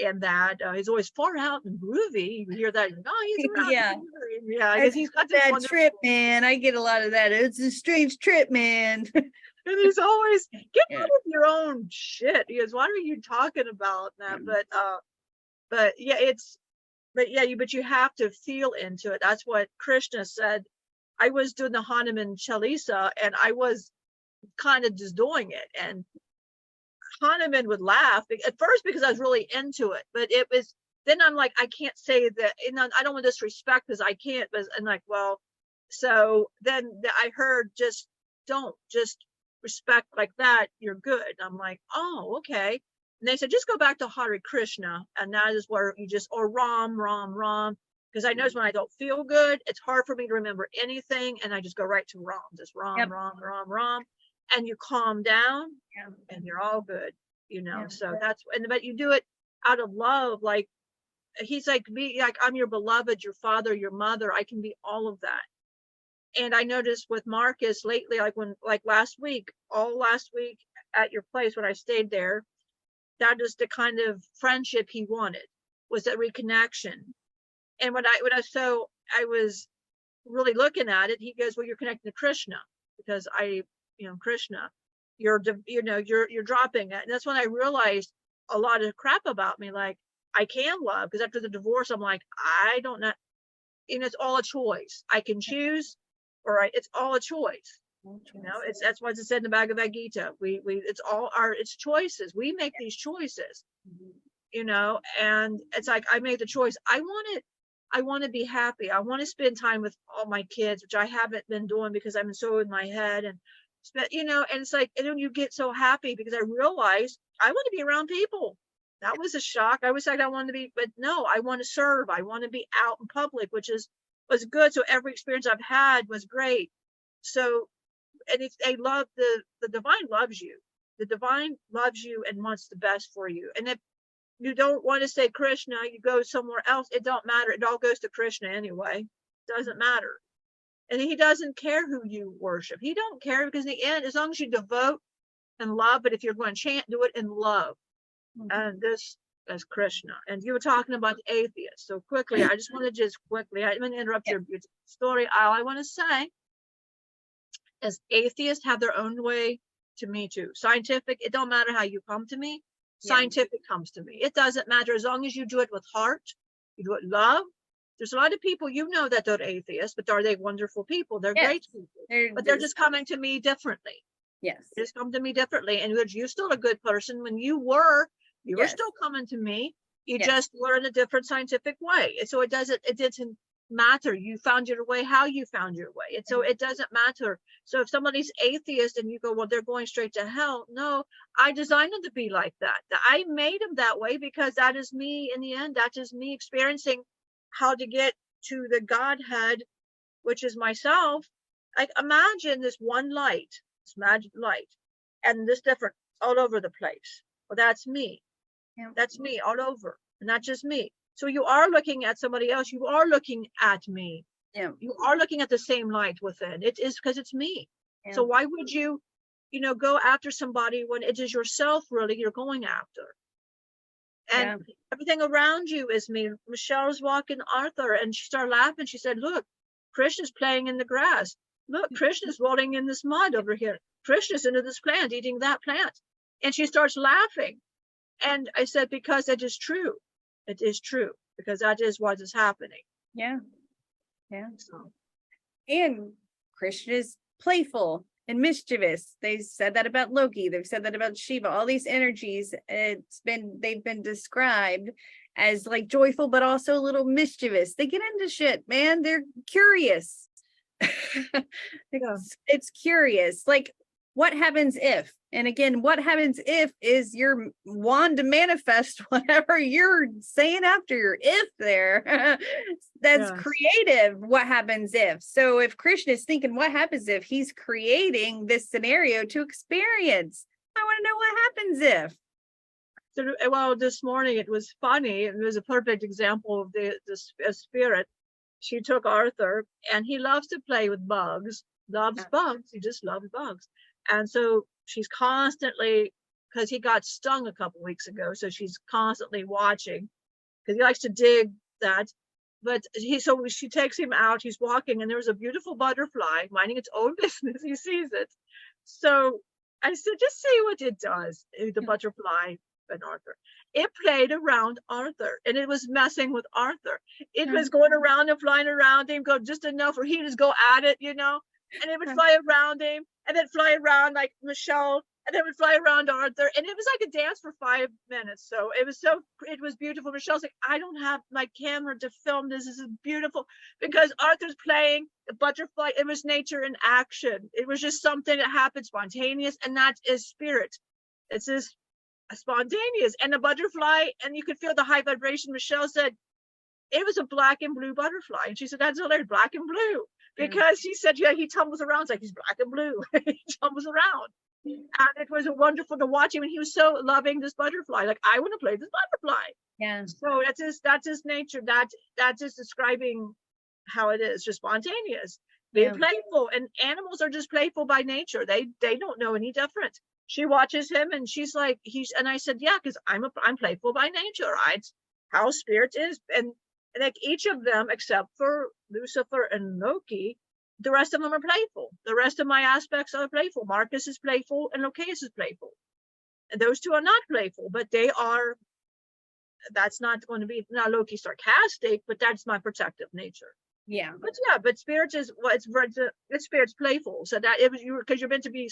And that he's always far out and groovy. You hear that? He's around. Yeah, because he's got that trip, man. I get a lot of that. It's a strange trip, man. And he's always, get rid of your own shit. He goes, what are you talking about? That, but you have to feel into it. That's what Krishna said. I was doing the Hanuman Chalisa, and I was kind of just doing it, and Hanuman would laugh at first because I was really into it, but it was, then I'm like, I can't say that, I don't want to disrespect because I can't, but I'm like, well, so then I heard, just don't, just respect like that, you're good. And I'm like, oh, okay. And they said, just go back to Hare Krishna, and that is where you just, or Ram, Ram, Ram, because I notice when I don't feel good, it's hard for me to remember anything, and I just go right to Ram, just Ram, Ram, Ram, Ram. And you calm down and you're all good, so that's, but you do it out of love. Like he's like, be like, I'm your beloved, your father, your mother. I can be all of that. And I noticed with Markus lately, like last week at your place when I stayed there, that is the kind of friendship he wanted, was that reconnection. And I was really looking at it, he goes, well, you're connected to Krishna. because Krishna, you're dropping it. And that's when I realized a lot of crap about me. Like, I can love, because after the divorce, I'm like, I don't know. It's all a choice. I can choose, it's all a choice. That's why it's said in the Bhagavad Gita. It's choices. We make these choices, and it's like, I made the choice. I want to be happy. I want to spend time with all my kids, which I haven't been doing because I'm so in my head, and and it's like, and then you get so happy because I realized I want to be around people. That was a shock. I was like, I want to be, but no, I want to serve. I want to be out in public, which was good. So every experience I've had was great. So, and if they love the divine loves you. The divine loves you and wants the best for you. And if you don't want to say Krishna, you go somewhere else. It don't matter. It all goes to Krishna anyway. Doesn't matter. And he doesn't care who you worship. He don't care, because in the end, as long as you devote and love, but if you're going to chant, do it in love. And this is Krishna. And you were talking about the atheists. So quickly, I just want to I'm going to interrupt your story. All I want to say is atheists have their own way to me too. Scientific, it don't matter how you come to me. Scientific comes to me. It doesn't matter, as long as you do it with heart, you do it love. There's a lot of people that they're atheists, but are they wonderful people? They're great people, but they're just coming to me differently. Yes, they just come to me differently. And you're still a good person. When you were still coming to me. You just were in a different scientific way. And so it didn't matter. You found your way, how you found your way. And so it doesn't matter. So if somebody's atheist and you go, well, they're going straight to hell. No, I designed them to be like that. I made them that way because that is me in the end. That is me experiencing how to get to the Godhead, which is myself. Like, imagine this one light, this magic light, and this different all over the place. Well, that's me. That's me all over, and not just me. So you are looking at somebody else. You are looking at me. You are looking at the same light within. It is because it's me. So why would you, go after somebody when it is yourself really you're going after? And everything around you is me. Michelle's walking Arthur, and she started laughing. She said, look, Krishna's playing in the grass. Look, Krishna's rolling in this mud over here. Krishna's into this plant, eating that plant. And she starts laughing. And I said, because that is true. It is true, because that is what is happening. So. And Krishna is playful and mischievous. They said that about Loki. They've said that about Shiva. All these energies, they've been described as like joyful, but also a little mischievous. They get into shit, man. They're curious. It's curious. Like, what happens if? And again, what happens if is your wand to manifest whatever you're saying after your if there. That's creative. What happens if? So if Krishna is thinking, what happens if, he's creating this scenario to experience. I want to know what happens if. So, well, this morning it was funny. It was a perfect example of the spirit. She took Arthur, and he loves to play with bugs. Loves bugs. He just loves bugs. And so she's constantly, because he got stung a couple weeks ago, so she's constantly watching, because he likes to dig that. But she takes him out. He's walking, and there was a beautiful butterfly minding its own business. He sees it. So I said, just see what it does. The butterfly and Arthur. It played around Arthur, and it was messing with Arthur. It was going around and flying around him, go just enough for he to go at it, and it would fly around him, and then fly around like Michelle, and then would fly around Arthur. And it was like a dance for 5 minutes. So it was beautiful. Michelle's like, I don't have my camera to film this. This is beautiful, because Arthur's playing the butterfly. It was nature in action. It was just something that happened spontaneous, and that is spirit. It's just spontaneous. And the butterfly, and you could feel the high vibration. Michelle said it was a black and blue butterfly. And she said, that's hilarious, black and blue. Because she said, he tumbles around. It's like he's black and blue. He tumbles around. And it was wonderful to watch him. And he was so loving this butterfly. Like, I want to play this butterfly. So that's his nature. That's just describing how it is, just spontaneous. They're playful. And animals are just playful by nature. They don't know any different. She watches him, and she's like, and I said, because I'm playful by nature. It's how spirit is. And like each of them, except for Lucifer and Loki, the rest of them are playful. The rest of my aspects are playful. Markus is playful and Locatus is playful. And those two are not playful, but they are, that's not going to be, now Loki sarcastic, but that's my protective nature. Yeah. But yeah, but spirits is what it's spirit's playful. So that it was you, because you're meant to be,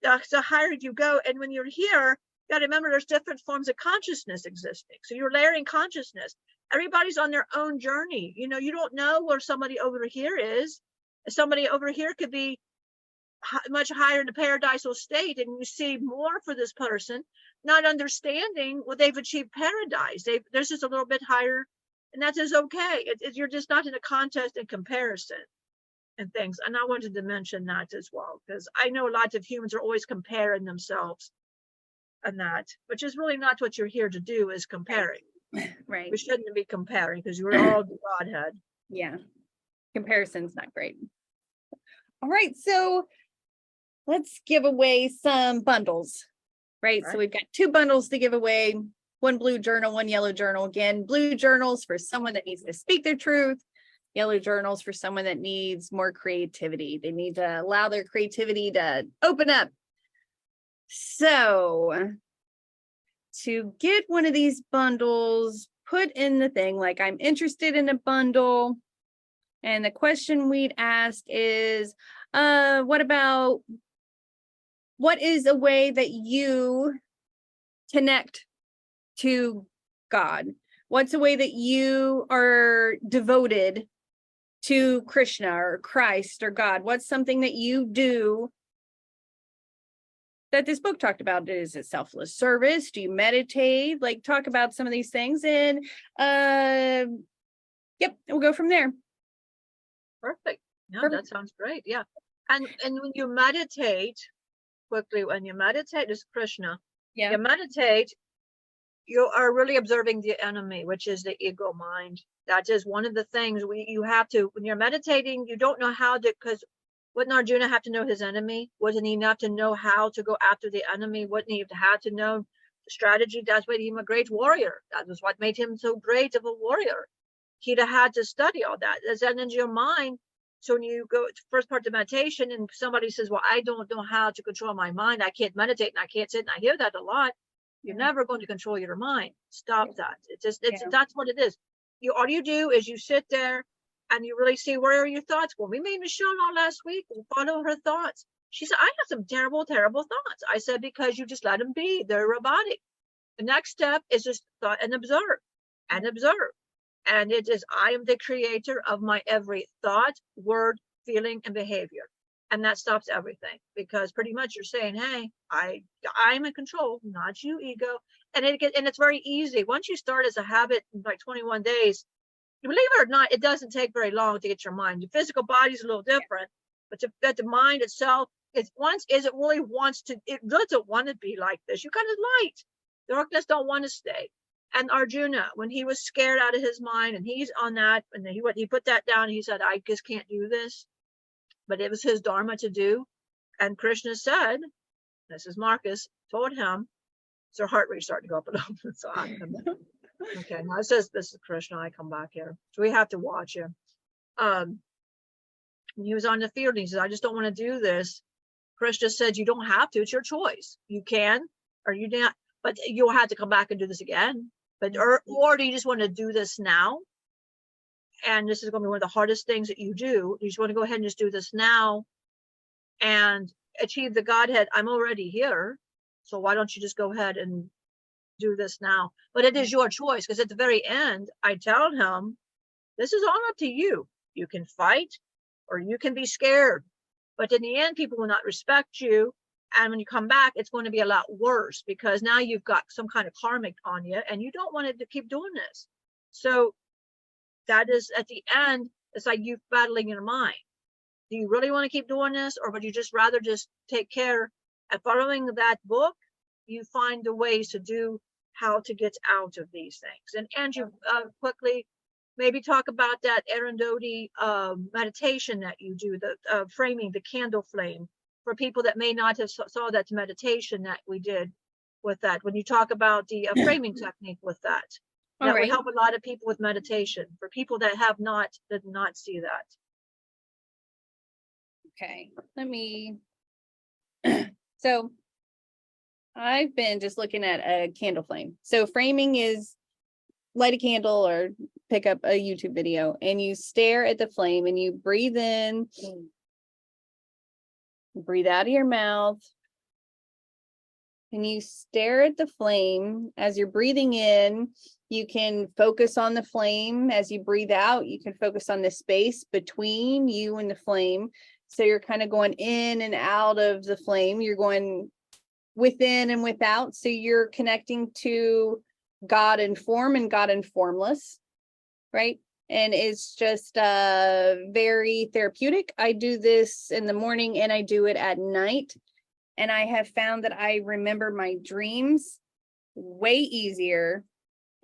the higher you go. And when you're here, you got to remember there's different forms of consciousness existing. So you're layering consciousness. Everybody's on their own journey. You know, you don't know where somebody over here is. Somebody over here could be much higher in the paradisal state, and you see more for this person, not understanding what they've achieved paradise. They're just a little bit higher, and that is okay. You're just not in a contest and comparison and things. And I wanted to mention that as well, because I know lots of humans are always comparing themselves and that, which is really not what you're here to do, is comparing. Right. We shouldn't be comparing, because we're all the Godhead. Yeah. Comparison's not great. All right. So let's give away some bundles, right? So we've got 2 bundles to give away, 1 blue journal, 1 yellow journal. Again, blue journals for someone that needs to speak their truth. Yellow journals for someone that needs more creativity. They need to allow their creativity to open up. So to get one of these bundles, put in the thing like, I'm interested in a bundle. And the question we'd ask is, what is a way that you connect to God? What's a way that you are devoted to Krishna or Christ or God? What's something that you do that this book talked about? Is it selfless service? Do you meditate? Like, talk about some of these things, and yep, we'll go from there. Perfect. No, Perfect. that sounds great. Yeah. And when you meditate, quickly, when you meditate, this Krishna, Yeah. you meditate, you are really observing the enemy, which is the ego mind. That is one of the things you have to, when you're meditating, you don't know how to, because wouldn't Arjuna have to know his enemy? Wasn't he enough to know how to go after the enemy? Wouldn't he have had to know the strategy? That's what made him a great warrior. That was what made him so great of a warrior. He'd have had to study all that. That's in your mind. So when you go to first part of meditation and somebody says, well, I don't know how to control my mind, I can't meditate and I can't sit, and I hear that a lot. You're never going to control your mind. Stop that. That's what it is. All you do is you sit there and you really see, where are your thoughts going? We made Michelle on last week. We'll follow her thoughts. She said, I have some terrible, terrible thoughts. I said, because you just let them be. They're robotic. The next step is just thought and observe and observe. And it is, I am the creator of my every thought, word, feeling, and behavior. And that stops everything, because pretty much you're saying, hey, I'm in control, not you, ego. And it's very easy. Once you start as a habit, like 21 days, believe it or not, it doesn't take very long to get your mind. Your physical body is a little different, but the mind itself, it really doesn't want to be like this. You got it light. Darkness don't want to stay. And Arjuna, when he was scared out of his mind, and he's on that, and he put that down, he said, I just can't do this. But it was his dharma to do. And Krishna said, this is Markus, told him, so heart rate started to go up and up. So I come back. Okay, now it says, this is Krishna, I come back here. So we have to watch him. He was on the field, and he said, I just don't want to do this. Krishna said, you don't have to, it's your choice. You can, or you don't, but you'll have to come back and do this again. But or do you just want to do this now? And this is going to be one of the hardest things that you do. You just want to go ahead and just do this now and achieve the Godhead. I'm already here. So why don't you just go ahead and do this now? But it is your choice, because at the very end, I tell him, this is all up to you. You can fight or you can be scared. But in the end, people will not respect you. And when you come back, it's going to be a lot worse, because now you've got some kind of karmic on you and you don't want to keep doing this. So that is, at the end, it's like you battling your mind. Do you really want to keep doing this, or would you just rather just take care and following that book? You find the ways to do how to get out of these things. And you quickly maybe talk about that Arundhati meditation that you do, the framing, the candle flame, for people that may not have saw that meditation that we did with that. When you talk about the framing technique with that, that would help a lot of people with meditation. For people that did not see that. Okay, let me. So I've been just looking at a candle flame. So framing is light a candle or pick up a YouTube video and you stare at the flame and you breathe in, breathe out of your mouth, and you stare at the flame. As you're breathing in, you can focus on the flame. As you breathe out, you can focus on the space between you and the flame. So you're kind of going in and out of the flame. You're going within and without. So you're connecting to God in form and God in formless, right? And it's just very therapeutic. I do this in the morning and I do it at night. And I have found that I remember my dreams way easier.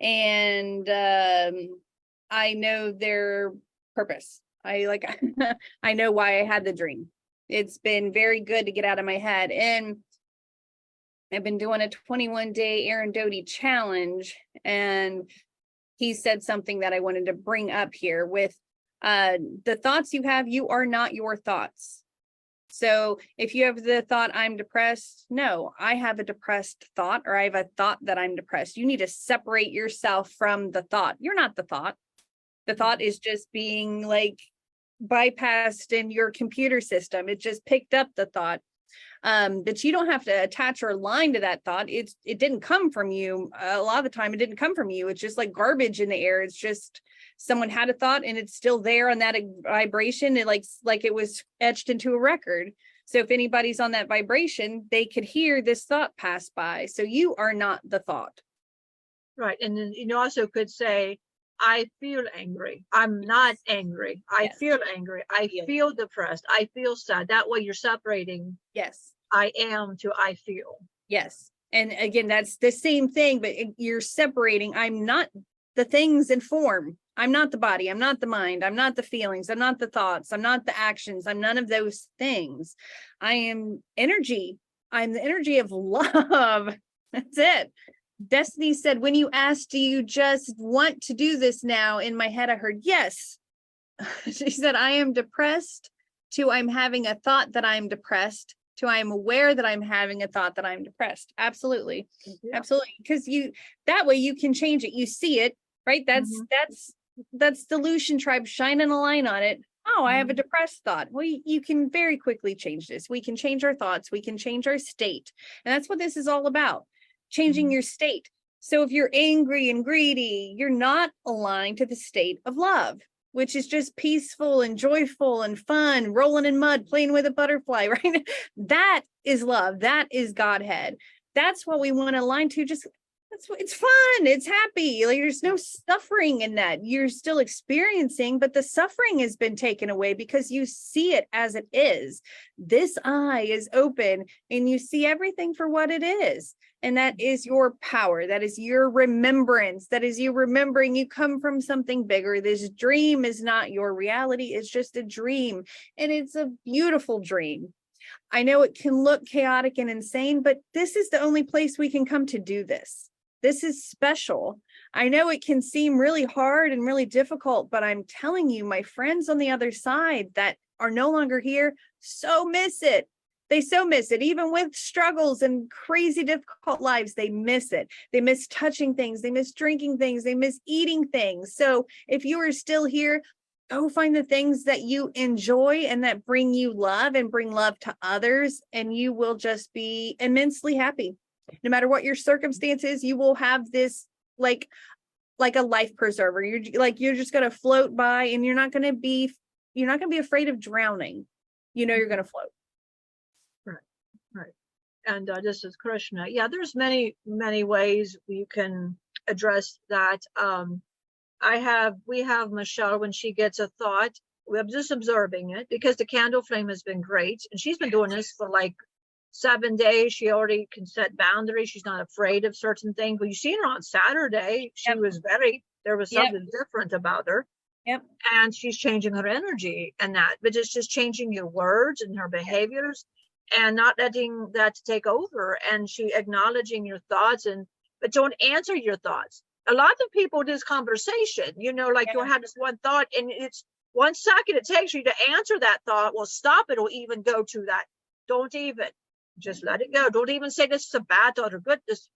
And I know their purpose. I know why I had the dream. It's been very good to get out of my head. And I've been doing a 21-day Aaron Doty challenge, and he said something that I wanted to bring up here with the thoughts you have, you are not your thoughts. So if you have the thought, I'm depressed, no, I have a depressed thought, or I have a thought that I'm depressed. You need to separate yourself from the thought. You're not the thought. The thought is just being like bypassed in your computer system. It just picked up the thought. But you don't have to attach or align to that thought. It didn't come from you. A lot of the time it didn't come from you. It's just like garbage in the air. It's just someone had a thought and it's still there on that vibration. It like it was etched into a record. So if anybody's on that vibration, they could hear this thought pass by. So you are not the thought. Right. And then you also could say, I feel angry. I'm not angry. I feel angry. I feel depressed. I feel sad. That way you're separating. Yes. I am to I feel. Yes. And again, that's the same thing, but you're separating. I'm not the things in form. I'm not the body. I'm not the mind. I'm not the feelings. I'm not the thoughts. I'm not the actions. I'm none of those things. I am energy. I'm the energy of love. That's it. Destiny said, when you asked, do you just want to do this now? In my head, I heard, yes. She said, I am depressed, to I'm having a thought that I'm depressed, to I'm aware that I'm having a thought that I'm depressed. Absolutely. Yeah. Absolutely. Because that way you can change it. You see it, right? That's the Lucian tribe shining a line on it. Oh, I have a depressed thought. Well, you can very quickly change this. We can change our thoughts. We can change our state. And that's what this is all about. Changing your state. So if you're angry and greedy, you're not aligned to the state of love, which is just peaceful and joyful and fun, rolling in mud, playing with a butterfly, right? That is love. That is Godhead. That's what we want to align to. It's fun. It's happy. Like there's no suffering in that. You're still experiencing, but the suffering has been taken away because you see it as it is. This eye is open and you see everything for what it is. And that is your power. That is your remembrance. That is you remembering you come from something bigger. This dream is not your reality. It's just a dream. And it's a beautiful dream. I know it can look chaotic and insane, but this is the only place we can come to do this. This is special. I know it can seem really hard and really difficult, but I'm telling you, my friends on the other side that are no longer here so miss it. They so miss it. Even with struggles and crazy difficult lives, they miss it. They miss touching things. They miss drinking things. They miss eating things. So if you are still here, go find the things that you enjoy and that bring you love and bring love to others, and you will just be immensely happy. No matter what your circumstances, you will have this like a life preserver. You're just going to float by, and you're not going to be afraid of drowning. You know, you're going to float. Right. And this is Krishna. Yeah, there's many ways you can address that. We have Michelle, when she gets a thought, we're just observing it, because the candle flame has been great. And she's been doing this for like 7 days. She already can set boundaries. She's not afraid of certain things. But you seen her on Saturday. There was something different about her. Yep. And she's changing her energy and that, but it's just changing your words and her behaviors and not letting that take over. And she acknowledging your thoughts, but don't answer your thoughts. A lot of people, this conversation, like you'll have this one thought and it's 1 second it takes you to answer that thought, well, stop. It'll even go to that. Don't even. Just let it go. Don't even say this is a bad thought or good. Just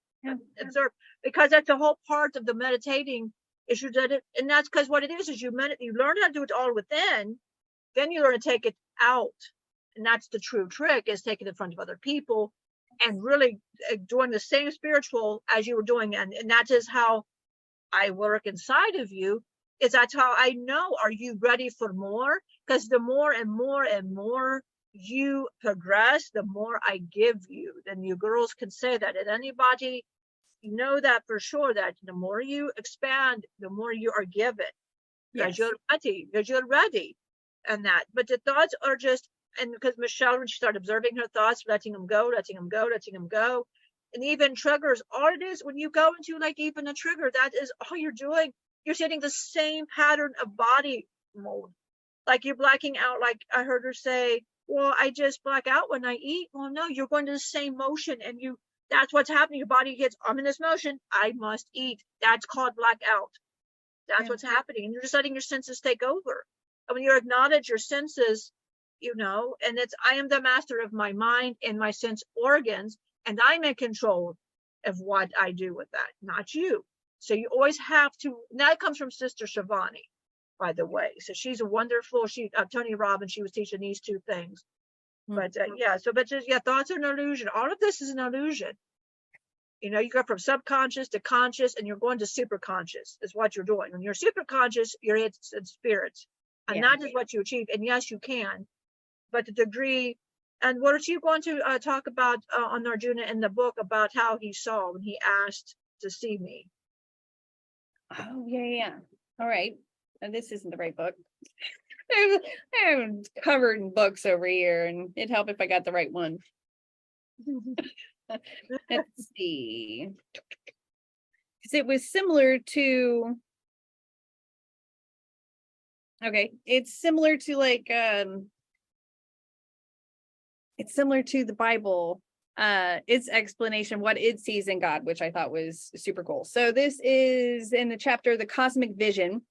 observe, because that's the whole part of the meditating is you did it. And that's because what it is you learn how to do it all within, then you learn to take it out. And that's the true trick, is taking it in front of other people and really doing the same spiritual as you were doing. And that is how I work inside of you. Is that's how I know, are you ready for more? Because the more and more and more you progress, the more I give you. Then you girls can say that. And anybody know that for sure, that the more you expand, the more you are given. Because you're ready. And that. But the thoughts are just, and because Michelle, when she started observing her thoughts, letting them go. And even triggers, all it is when you go into like even a trigger, that is all you're doing. You're setting the same pattern of body mode. Like you're blacking out. Like I heard her say, well, I just black out when I eat. Well, no, you're going to the same motion, and that's what's happening. Your body gets, I'm in this motion, I must eat. That's called blackout. That's what's happening. And you're just letting your senses take over. And when you acknowledge your senses, and it's, I am the master of my mind and my sense organs, and I'm in control of what I do with that, not you. So you always have to, and that comes from Sister Shivani, by the way. So she's a wonderful, Tony Robbins, she was teaching these 2 things. But thoughts are an illusion. All of this is an illusion. You go from subconscious to conscious, and you're going to superconscious is what you're doing. When you're superconscious, you're in spirits, and that is what you achieve. And yes, you can, but the degree. And what are you going to talk about on Arjuna in the book about how he saw when he asked to see me? Oh, yeah. All right. And this isn't the right book. I'm covered in books over here, and it'd help if I got the right one. Let's see. Because it was similar to, it's similar to like, it's similar to the Bible, its explanation, what it sees in God, which I thought was super cool. So this is in the chapter, The Cosmic Vision.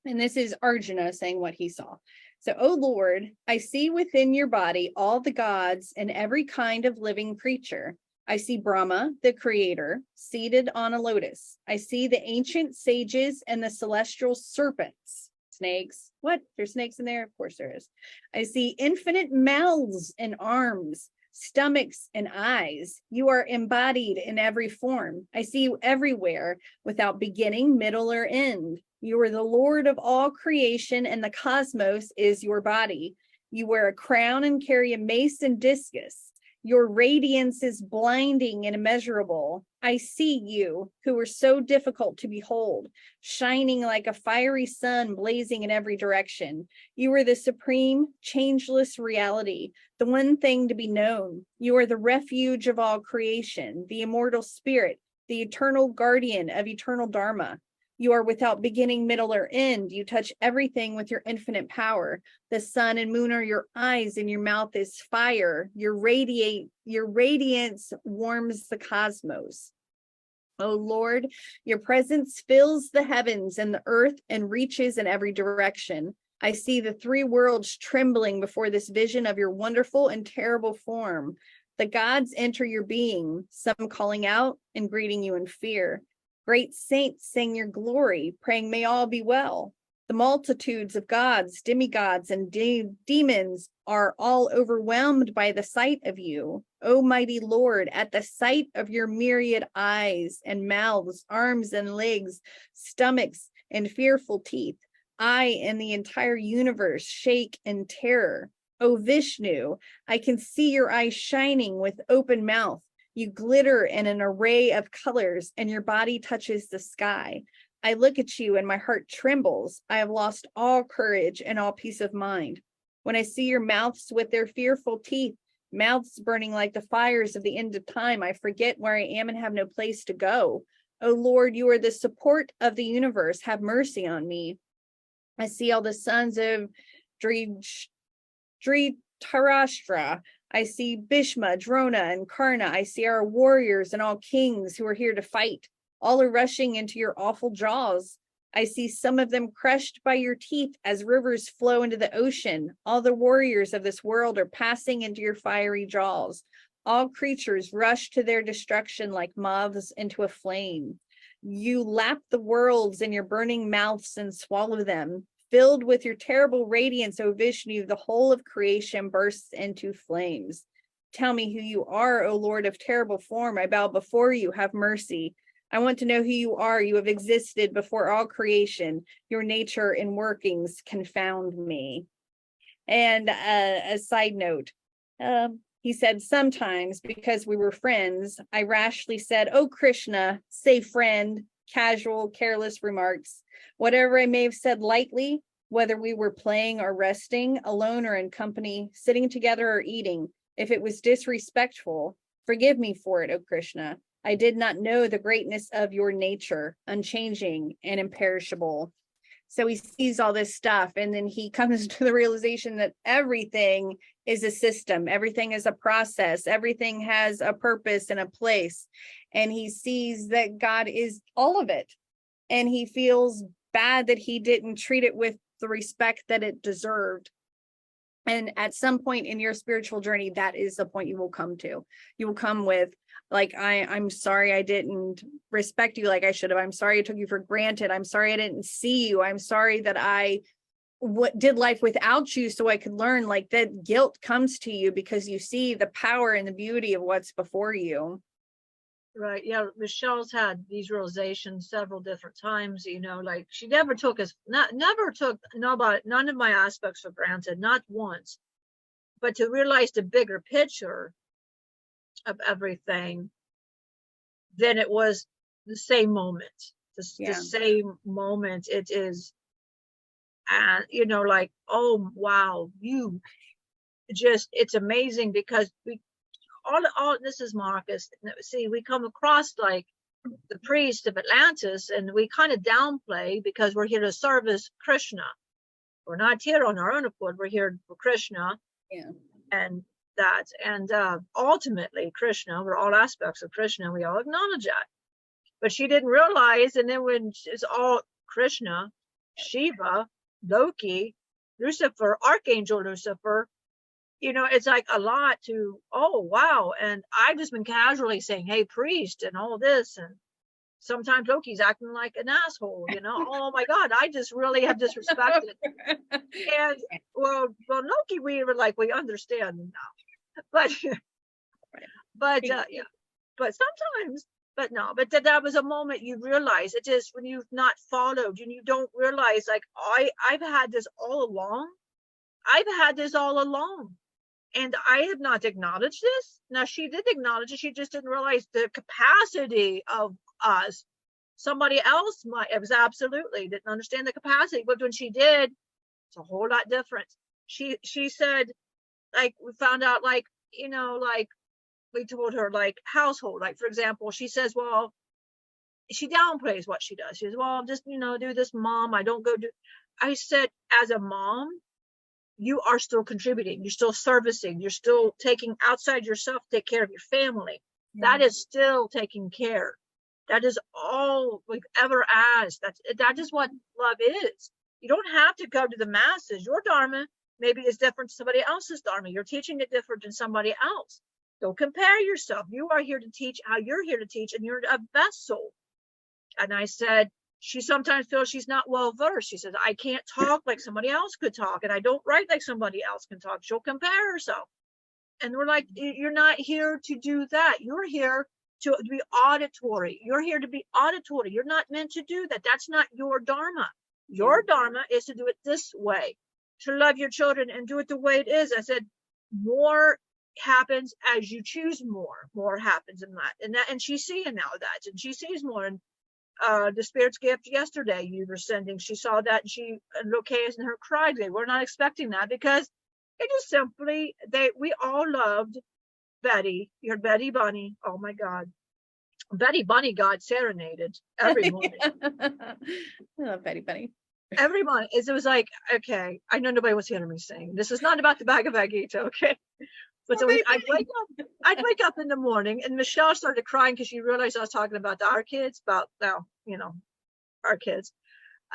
And this is Arjuna saying what he saw. So, O Lord, I see within your body all the gods and every kind of living creature. I see Brahma, the creator, seated on a lotus. I see the ancient sages and the celestial serpents. Snakes. What? There's snakes in there? Of course there is. I see infinite mouths and arms, stomachs and eyes. You are embodied in every form. I see you everywhere, without beginning, middle, or end. You are the Lord of all creation, and the cosmos is your body. You wear a crown and carry a mace and discus. Your radiance is blinding and immeasurable. I see you, who are so difficult to behold, shining like a fiery sun blazing in every direction. You are the supreme, changeless reality, the one thing to be known. You are the refuge of all creation, the immortal spirit, the eternal guardian of eternal dharma. You are without beginning, middle, or end. You touch everything with your infinite power. The sun and moon are your eyes, and your mouth is fire. Your radiance warms the cosmos. O Lord, your presence fills the heavens and the earth and reaches in every direction. I see the 3 worlds trembling before this vision of your wonderful and terrible form. The gods enter your being, some calling out and greeting you in fear. Great saints sing your glory, praying may all be well. The multitudes of gods, demigods, and demons are all overwhelmed by the sight of you. O mighty Lord, at the sight of your myriad eyes and mouths, arms and legs, stomachs and fearful teeth, I and the entire universe shake in terror. O Vishnu, I can see your eyes shining with open mouth. You glitter in an array of colors, and your body touches the sky. I look at you and my heart trembles. I have lost all courage and all peace of mind. When I see your mouths with their fearful teeth, mouths burning like the fires of the end of time, I forget where I am and have no place to go. O Lord, you are the support of the universe. Have mercy on me. I see all the sons of Dhritarashtra. I see Bhishma, Drona, and Karna. I see our warriors and all kings who are here to fight. All are rushing into your awful jaws. I see some of them crushed by your teeth as rivers flow into the ocean. All the warriors of this world are passing into your fiery jaws. All creatures rush to their destruction like moths into a flame. You lap the worlds in your burning mouths and swallow them. Filled with your terrible radiance, O Vishnu, the whole of creation bursts into flames. Tell me who you are, O Lord of terrible form. I bow before you. Have mercy. I want to know who you are. You have existed before all creation. Your nature and workings confound me. And a side note, he said, sometimes because we were friends, I rashly said, oh, Krishna, say friend, casual, careless remarks. Whatever I may have said lightly, whether we were playing or resting, alone or in company, sitting together or eating, if it was disrespectful, forgive me for it, O Krishna. I did not know the greatness of your nature, unchanging and imperishable. So he sees all this stuff, and then he comes to the realization that everything is a system, everything is a process, everything has a purpose and a place. And he sees that God is all of it. And he feels bad that he didn't treat it with the respect that it deserved. And at some point in your spiritual journey, that is the point you will come to. You will come with, like, I'm sorry I didn't respect you like I should have. I'm sorry I took you for granted. I'm sorry I didn't see you. I'm sorry that I did life without you so I could learn. Like, that guilt comes to you because you see the power and the beauty of what's before you. Right. Yeah. Michelle's had these realizations several different times, you know, like she never took none of my aspects for granted, not once, but to realize the bigger picture of everything, then it was the same moment, the same moment it is. And, you know, like, oh, wow, it's amazing because all this is Markus. See, we come across like the priest of Atlantis, and we kind of downplay because we're here to service Krishna. We're not here on our own accord. We're here for Krishna. Yeah. And that, and ultimately Krishna, we're all aspects of Krishna. We all acknowledge that. But she didn't realize, and then when it's all Krishna, Shiva, Loki, Lucifer, Archangel Lucifer, you know, it's like a lot to, oh, wow. And I've just been casually saying, hey, priest, and all this. And sometimes Loki's acting like an asshole, you know, oh my God, I just really have disrespected. And well, Loki, we understand now. But yeah, but sometimes, but no, but that was a moment you realize it is when you've not followed and you don't realize, like, I've had this all along. And I have not acknowledged this. Now, she did acknowledge it. She just didn't realize the capacity of us. Somebody else it was absolutely didn't understand the capacity. But when she did, it's a whole lot different. She said, like, we found out, like, you know, like, we told her, like, household. Like, for example, she says, well, she downplays what she does. She says, well, just, you know, do this, mom. I don't go do. I said, as a mom, you are still contributing, you're still servicing, you're still taking outside yourself to take care of your family. That is still taking care. That is all we've ever asked. That is what love is. You don't have to go to the masses. Your dharma maybe is different to somebody else's dharma. You're teaching it different than somebody else. Don't compare yourself. You are here to teach how you're here to teach, and you're a vessel. And I said, she sometimes feels she's not well versed. She says, I can't talk like somebody else could talk, and I don't write like somebody else can talk. She'll compare herself. And we're like, you're not here to do that. You're here to be auditory. You're here to be auditory. You're not meant to do that. That's not your dharma. Your dharma is to do it this way, to love your children and do it the way it is. I said, more happens as you choose more. More happens in that. And she's seeing now that, and she sees more. And the spirit's gift yesterday you were sending, she saw that, and she Locatus and her cried. They were not expecting that because it is simply we all loved Betty. You heard Betty Bunny. Oh my God, Betty Bunny got serenaded every morning. I love Betty Bunny. Every morning. It was like, okay, I know nobody was hearing me sing. This is not about the Bhagavad Gita, okay? But so I'd wake up in the morning, and Michelle started crying because she realized I was talking about our kids, about now, you know, our kids.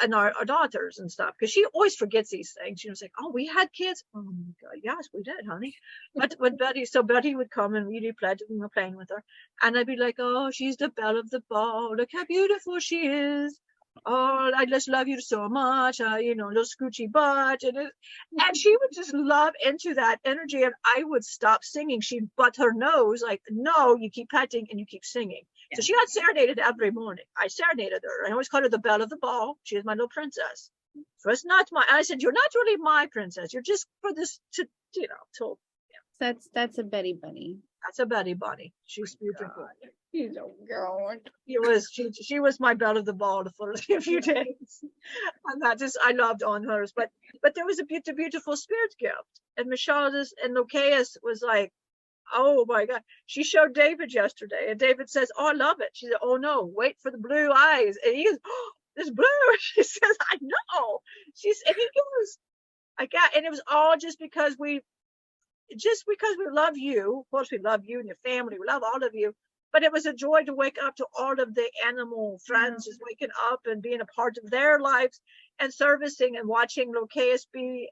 and our daughters and stuff, because she always forgets these things. She was like, oh, we had kids. Oh my God, yes, we did, honey. But when Betty would come and really played, we were playing with her, and I'd be like, oh, she's the belle of the ball. Look how beautiful she is. Oh, I just love you so much. Little scoochie butt, and she would just love into that energy, and I would stop singing. She'd butt her nose like, no, you keep petting and you keep singing. Yeah. So she got serenaded every morning. I serenaded her. I always called her the belle of the ball. She is my little princess. So it's not I said, you're not really my princess. You're just for this to. That's a Betty Bunny. That's a Betty Bunny. She's beautiful. God. She's a girl. She was my belle of the ball for a few days. And I loved on hers. But there was a beautiful spirit gift. And Michelle and Locaeus was like, oh my God. She showed David yesterday. And David says, oh, I love it. She said, oh no, wait for the blue eyes. And he goes, oh, there's blue. She says, I know. And he goes, and it was all just because we love you. Of course, we love you and your family. We love all of you. But it was a joy to wake up to all of the animal friends just waking up and being a part of their lives and servicing and watching Locaeus be.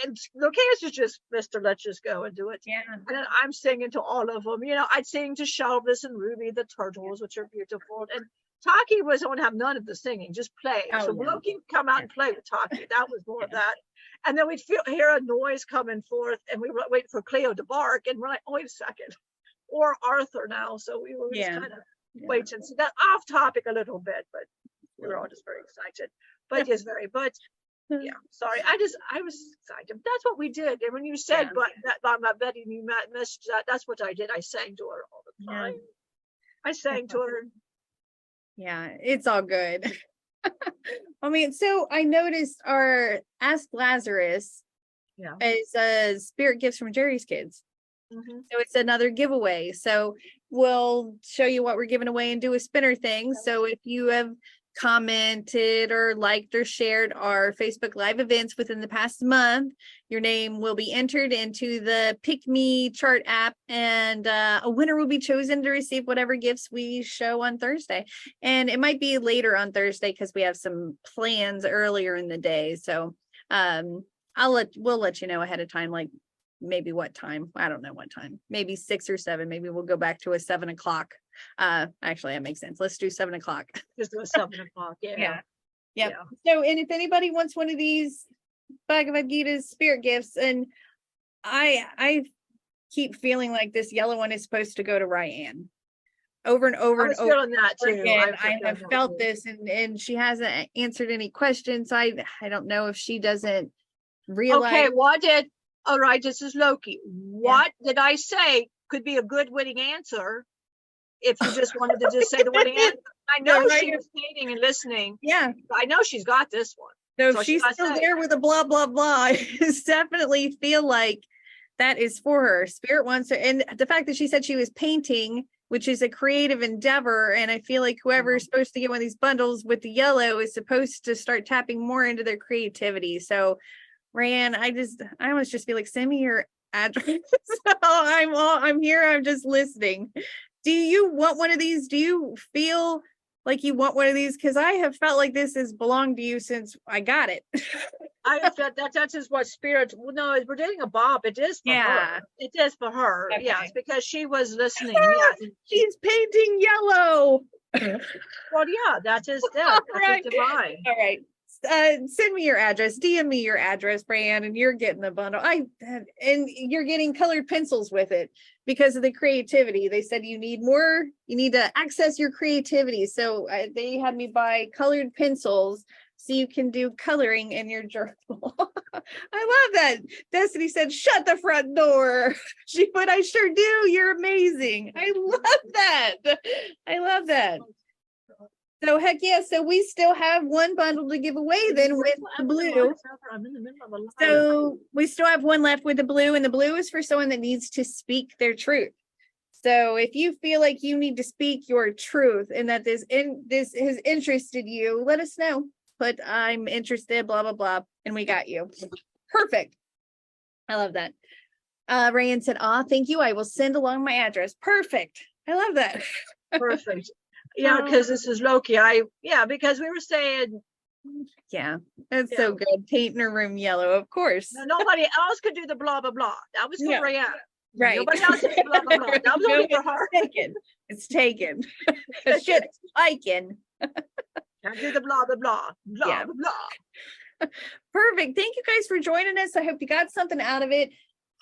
And Locaeus is just Mr. Let's just go and do it. Yeah. And then I'm singing to all of them. I'd sing to Shelvis and Ruby, the turtles, which are beautiful. And Taki don't have none of the singing, just play. So Loki would come out and play with Taki. That was more of that. And then we'd hear a noise coming forth, and we were waiting for Cleo to bark, and we're like, oh, wait a second. Or Arthur now. So we were just kind of waiting. So that off topic a little bit, but we were all just very excited. But yeah, sorry. I was excited. That's what we did. And when you said about Betty and you messaged that's what I did. I sang to her all the time. I sang to her. Yeah, it's all good. I mean, so I noticed our Ask Lazarus is spirit gifts from Jerry's kids. Mm-hmm. So it's another giveaway. So we'll show you what we're giving away and do a spinner thing. So if you have commented or liked or shared our Facebook Live events within the past month, your name will be entered into the Pick Me chart app, and a winner will be chosen to receive whatever gifts we show on Thursday. And it might be later on Thursday because we have some plans earlier in the day. So we'll let you know ahead of time, like maybe what time. I don't know what time, maybe 6 or 7. Maybe we'll go back to a 7 o'clock. Actually, that makes sense. Let's do 7 o'clock. Just do a 7 o'clock. Yeah. So, and if anybody wants one of these Bhagavad Gita spirit gifts, and I keep feeling like this yellow one is supposed to go to Ryan over and over and over that too. Again. I have felt this, and she hasn't answered any questions. I don't know if she doesn't realize. Okay, all right, this is Loki. What did I say could be a good winning answer if you just wanted to just say the winning answer? I know she was waiting and listening. Yeah. I know she's got this one. So she's still there with a blah, blah, blah. I definitely feel like that is for her. Spirit wants her. And the fact that she said she was painting, which is a creative endeavor. And I feel like whoever is supposed to get one of these bundles with the yellow is supposed to start tapping more into their creativity. So Ryan, I almost just feel like, send me your address. So I'm here. I'm just listening. Do you want one of these? Do you feel like you want one of these? Because I have felt like this has belonged to you since I got it. I have felt that is what spirit. No, we're doing a bob. It is for her. It is for her. Okay. Yes, because she was listening. Yes, she's painting yellow. Well, yeah, that is that. Right. Divine. All right. Send me your address, DM me your address, Brianne, and you're getting the bundle. And you're getting colored pencils with it because of the creativity. They said you need to access your creativity. So they had me buy colored pencils so you can do coloring in your journal. I love that. Destiny said, shut the front door. But I sure do. You're amazing. I love that. So heck yeah, so we still have one bundle to give away then with the blue. So we still have one left with the blue, and the blue is for someone that needs to speak their truth. So if you feel like you need to speak your truth and that this has interested you, let us know. Put I'm interested, blah, blah, blah, and we got you. Perfect. I love that. Rayan said, thank you. I will send along my address. Perfect. I love that. Perfect. Yeah, because this is Loki. Because we were saying Yeah, that's Yeah. so good. Painting her room yellow, of course. No, nobody else could do the blah blah blah. That was for Yeah. Rayanne. Right. Nobody else did the blah blah blah. That was only for her. It's taken. Shit's taken. Can't do the blah blah blah blah Yeah. blah blah. Perfect. Thank you guys for joining us. I hope you got something out of it.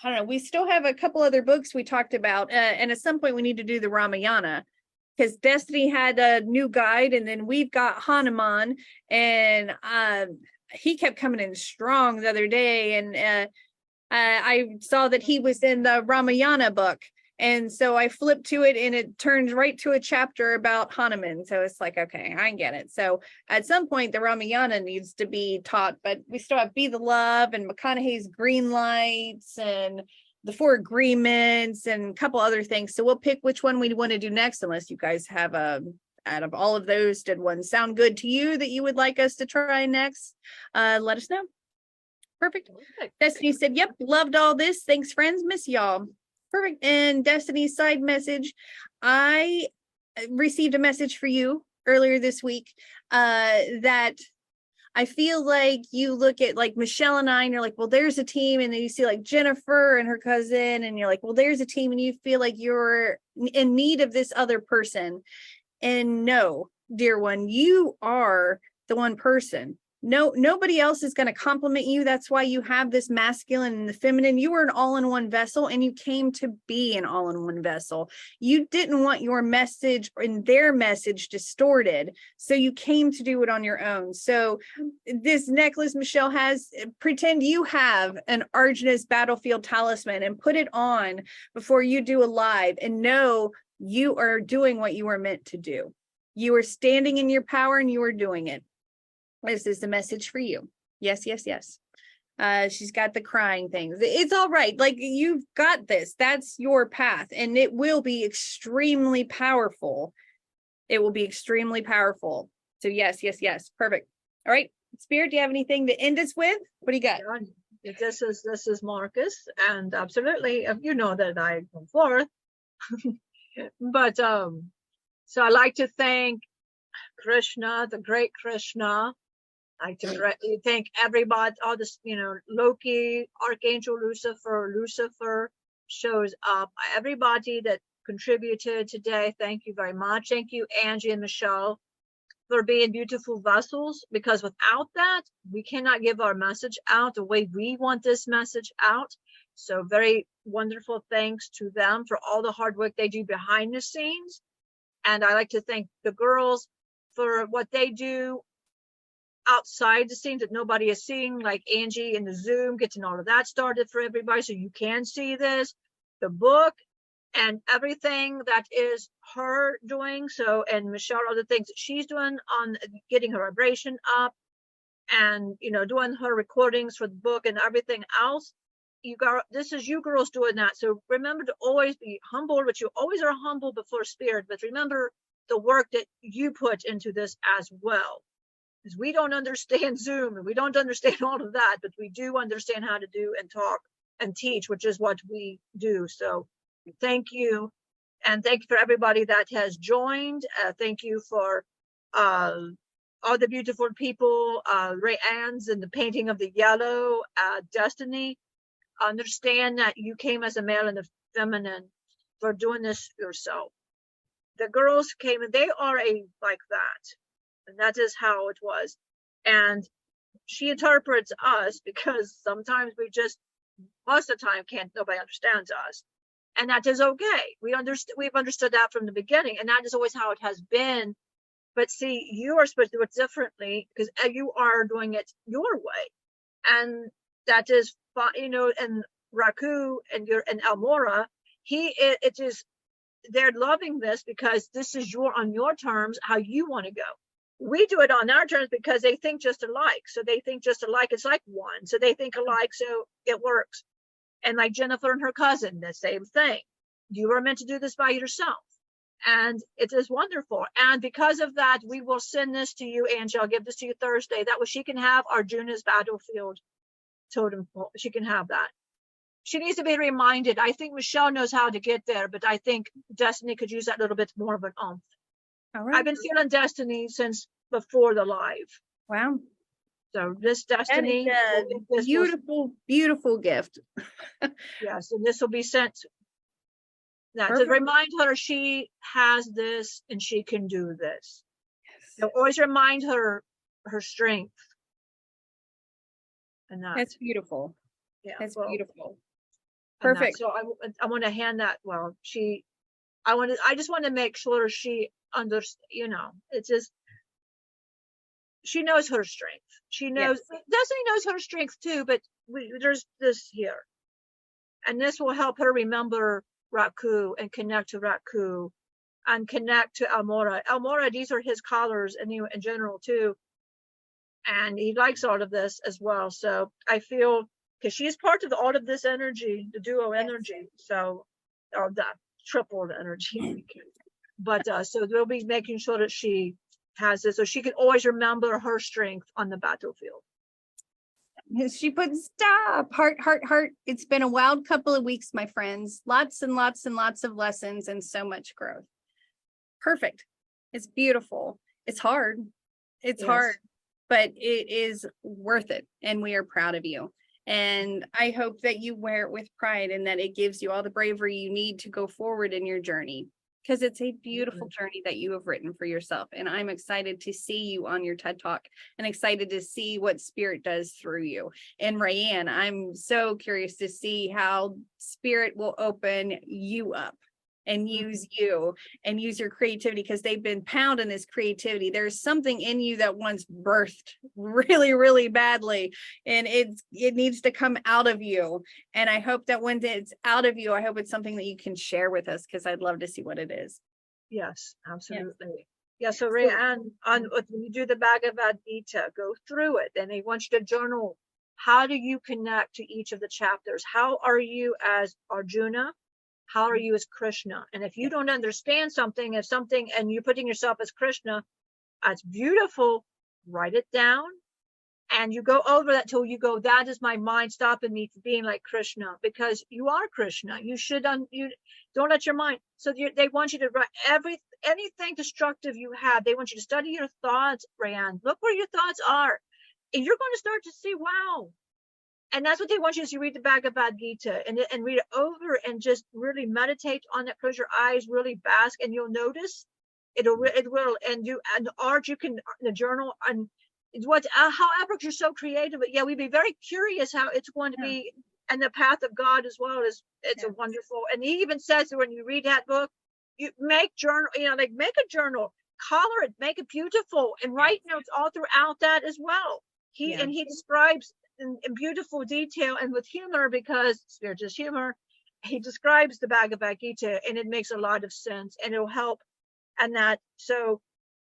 I don't know. We still have a couple other books we talked about, and at some point we need to do the Ramayana, because Destiny had a new guide, and then we've got Hanuman, and he kept coming in strong the other day, and I saw that he was in the Ramayana book, and so I flipped to it, and it turns right to a chapter about Hanuman. So it's like, okay, I get it. So at some point the Ramayana needs to be taught, but we still have Be the Love and McConaughey's Green Lights and the Four Agreements and a couple other things. So we'll pick which one we want to do next, unless you guys have out of all of those, did one sound good to you that you would like us to try next? Let us know. Perfect. Destiny said, yep, loved all this. Thanks, friends. Miss y'all. Perfect. And Destiny's side message, I received a message for you earlier this week that I feel like you look at like Michelle and I, and you're like, well, there's a team. And then you see like Jennifer and her cousin, and you're like, well, there's a team, and you feel like you're in need of this other person. And no, dear one, you are the one person. No, nobody else is going to compliment you. That's why you have this masculine and the feminine. You were an all-in-one vessel, and you came to be an all-in-one vessel. You didn't want your message and their message distorted, so you came to do it on your own. So this necklace Michelle has, pretend you have an Arjuna's battlefield talisman and put it on before you do a live, and know you are doing what you were meant to do. You are standing in your power, and you are doing it. This is the message for you. Yes, yes, yes. She's got the crying things. It's all right. Like, you've got this. That's your path, and it will be extremely powerful. It will be extremely powerful. So yes, yes, yes. Perfect. All right. Spirit, do you have anything to end us with? What do you got? This is Markus, and absolutely, you know that I come forth. But so I like to thank Krishna, the great Krishna. I like to thank everybody, all this, Loki, Archangel Lucifer shows up. Everybody that contributed today, thank you very much. Thank you, Angie and Michelle, for being beautiful vessels, because without that, we cannot give our message out the way we want this message out. So very wonderful thanks to them for all the hard work they do behind the scenes. And I like to thank the girls for what they do outside the scenes that nobody is seeing, like Angie in the Zoom, getting all of that started for everybody so you can see this, the book, and everything that is her doing. So, and Michelle, all the things that she's doing on getting her vibration up, and doing her recordings for the book and everything else. This is you girls doing that. So remember to always be humble, but you always are humble before Spirit. But remember the work that you put into this as well. Because we don't understand Zoom, and we don't understand all of that, but we do understand how to do and talk and teach, which is what we do. So thank you. And thank you for everybody that has joined. Thank you for all the beautiful people, Ray Ann's and the painting of the yellow, Destiny. Understand that you came as a male and a feminine for doing this yourself. The girls came, and they are like that. And that is how it was. And she interprets us, because sometimes most of the time nobody understands us. And that is okay. We've understood that from the beginning, and that is always how it has been. But see, you are supposed to do it differently, because you are doing it your way. And that is, and Raku and Elmora, they're loving this because this is on your terms, how you want to go. We do it on our terms because they think just alike. So they think just alike, it's like one. So they think alike, so it works. And like Jennifer and her cousin, the same thing. You are meant to do this by yourself. And it is wonderful. And because of that, we will send this to you, Angie. I'll give this to you Thursday. That way she can have Arjuna's battlefield totem pole. She can have that. She needs to be reminded. I think Michelle knows how to get there, but I think Destiny could use that little bit more of an oomph. All right. I've been feeling Destiny since before the live. Wow. So this That is destiny, a beautiful, beautiful gift. yes, and this will be sent. Now, to Perfect. remind her she has this and she can do this. Yes. So always remind her strength. And That's beautiful. yeah, That's well, beautiful. and that- Perfect. So I want to hand that. Well, I just want to make sure she understands. You know, it's just she knows her strength. She knows Destiny knows her strength too. But there's this here, and this will help her remember Raku and connect to Raku and connect to Almora. Almora, these are his colors and in general too. And he likes all of this as well. So I feel because she's part of all of this energy, the duo energy. So, or the triple energy. But so they'll be making sure that she has this so she can always remember her strength on the battlefield. She put stop, heart, heart, heart. It's been a wild couple of weeks, my friends. Lots and lots and lots of lessons and so much growth. Perfect. It's beautiful. It's hard. It's hard, but it is worth it. And we are proud of you. And I hope that you wear it with pride and that it gives you all the bravery you need to go forward in your journey. Because it's a beautiful journey that you have written for yourself. And I'm excited to see you on your TED Talk and excited to see what Spirit does through you. And Rayanne, I'm so curious to see how Spirit will open you up and use you and use your creativity, because they've been pounding this creativity. There's something in you that once birthed really, really badly, and it needs to come out of you. And I hope that when it's out of you, I hope it's something that you can share with us, because I'd love to see what it is. Yes, absolutely. Yeah, so Rayanne, when you do the Bhagavad Gita, go through it, and they want you to journal. How do you connect to each of the chapters? How are you as Arjuna? How are you as Krishna? And if you don't understand something, and you're putting yourself as Krishna, that's beautiful. Write it down, and you go over that till you go, that is my mind stopping me from being like Krishna, because you are Krishna. You should you don't let your mind. So they want you to write anything destructive you have. They want you to study your thoughts, Rayanne. Look where your thoughts are, and you're going to start to see, wow. And that's what they want you to do. Read the Bhagavad Gita and read it over and just really meditate on it. Close your eyes, really bask, and you'll notice it will. And art, you can the journal and however you're so creative. But yeah, we'd be very curious how it's going to be, and the path of God as well is a wonderful. And he even says that when you read that book, you make journal, make a journal, color it, make it beautiful, and write notes all throughout that as well. He describes in beautiful detail and with humor, because Spirit is humor. He describes the Bhagavad Gita, and it makes a lot of sense, and it'll help. And that, so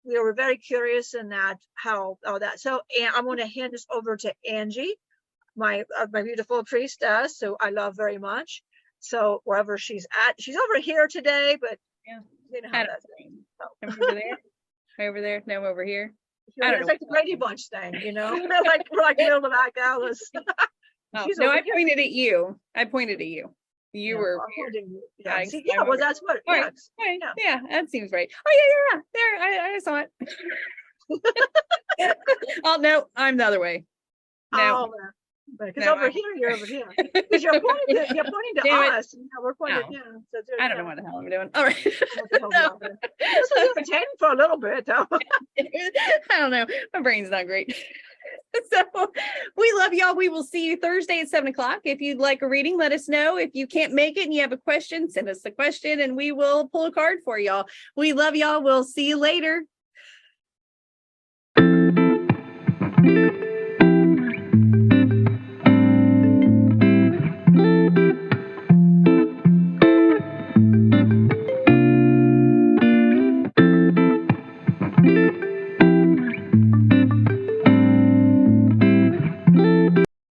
we were very curious in that, how all that. So I'm going to hand this over to Angie, my beautiful priestess, who I love very much. So wherever she's at, she's over here today, but you know how that's going. I'm over there. Over there. No, I'm over here. It's like the Brady Bunch thing, like we're like middle of back Alice. No, I pointed at you. You were well, that's what. Right. Yeah, that seems right. Oh yeah. There, I saw it. Oh no, I'm the other way. No. Because over here, you're over here. Because you're pointing to us. We're pointing at him. So I don't know what the hell I'm doing. All right. This was entertaining for a little bit, though. I don't know. My brain's not great. So we love y'all. We will see you Thursday at 7:00. If you'd like a reading, let us know. If you can't make it and you have a question, send us the question and we will pull a card for y'all. We love y'all. We'll see you later.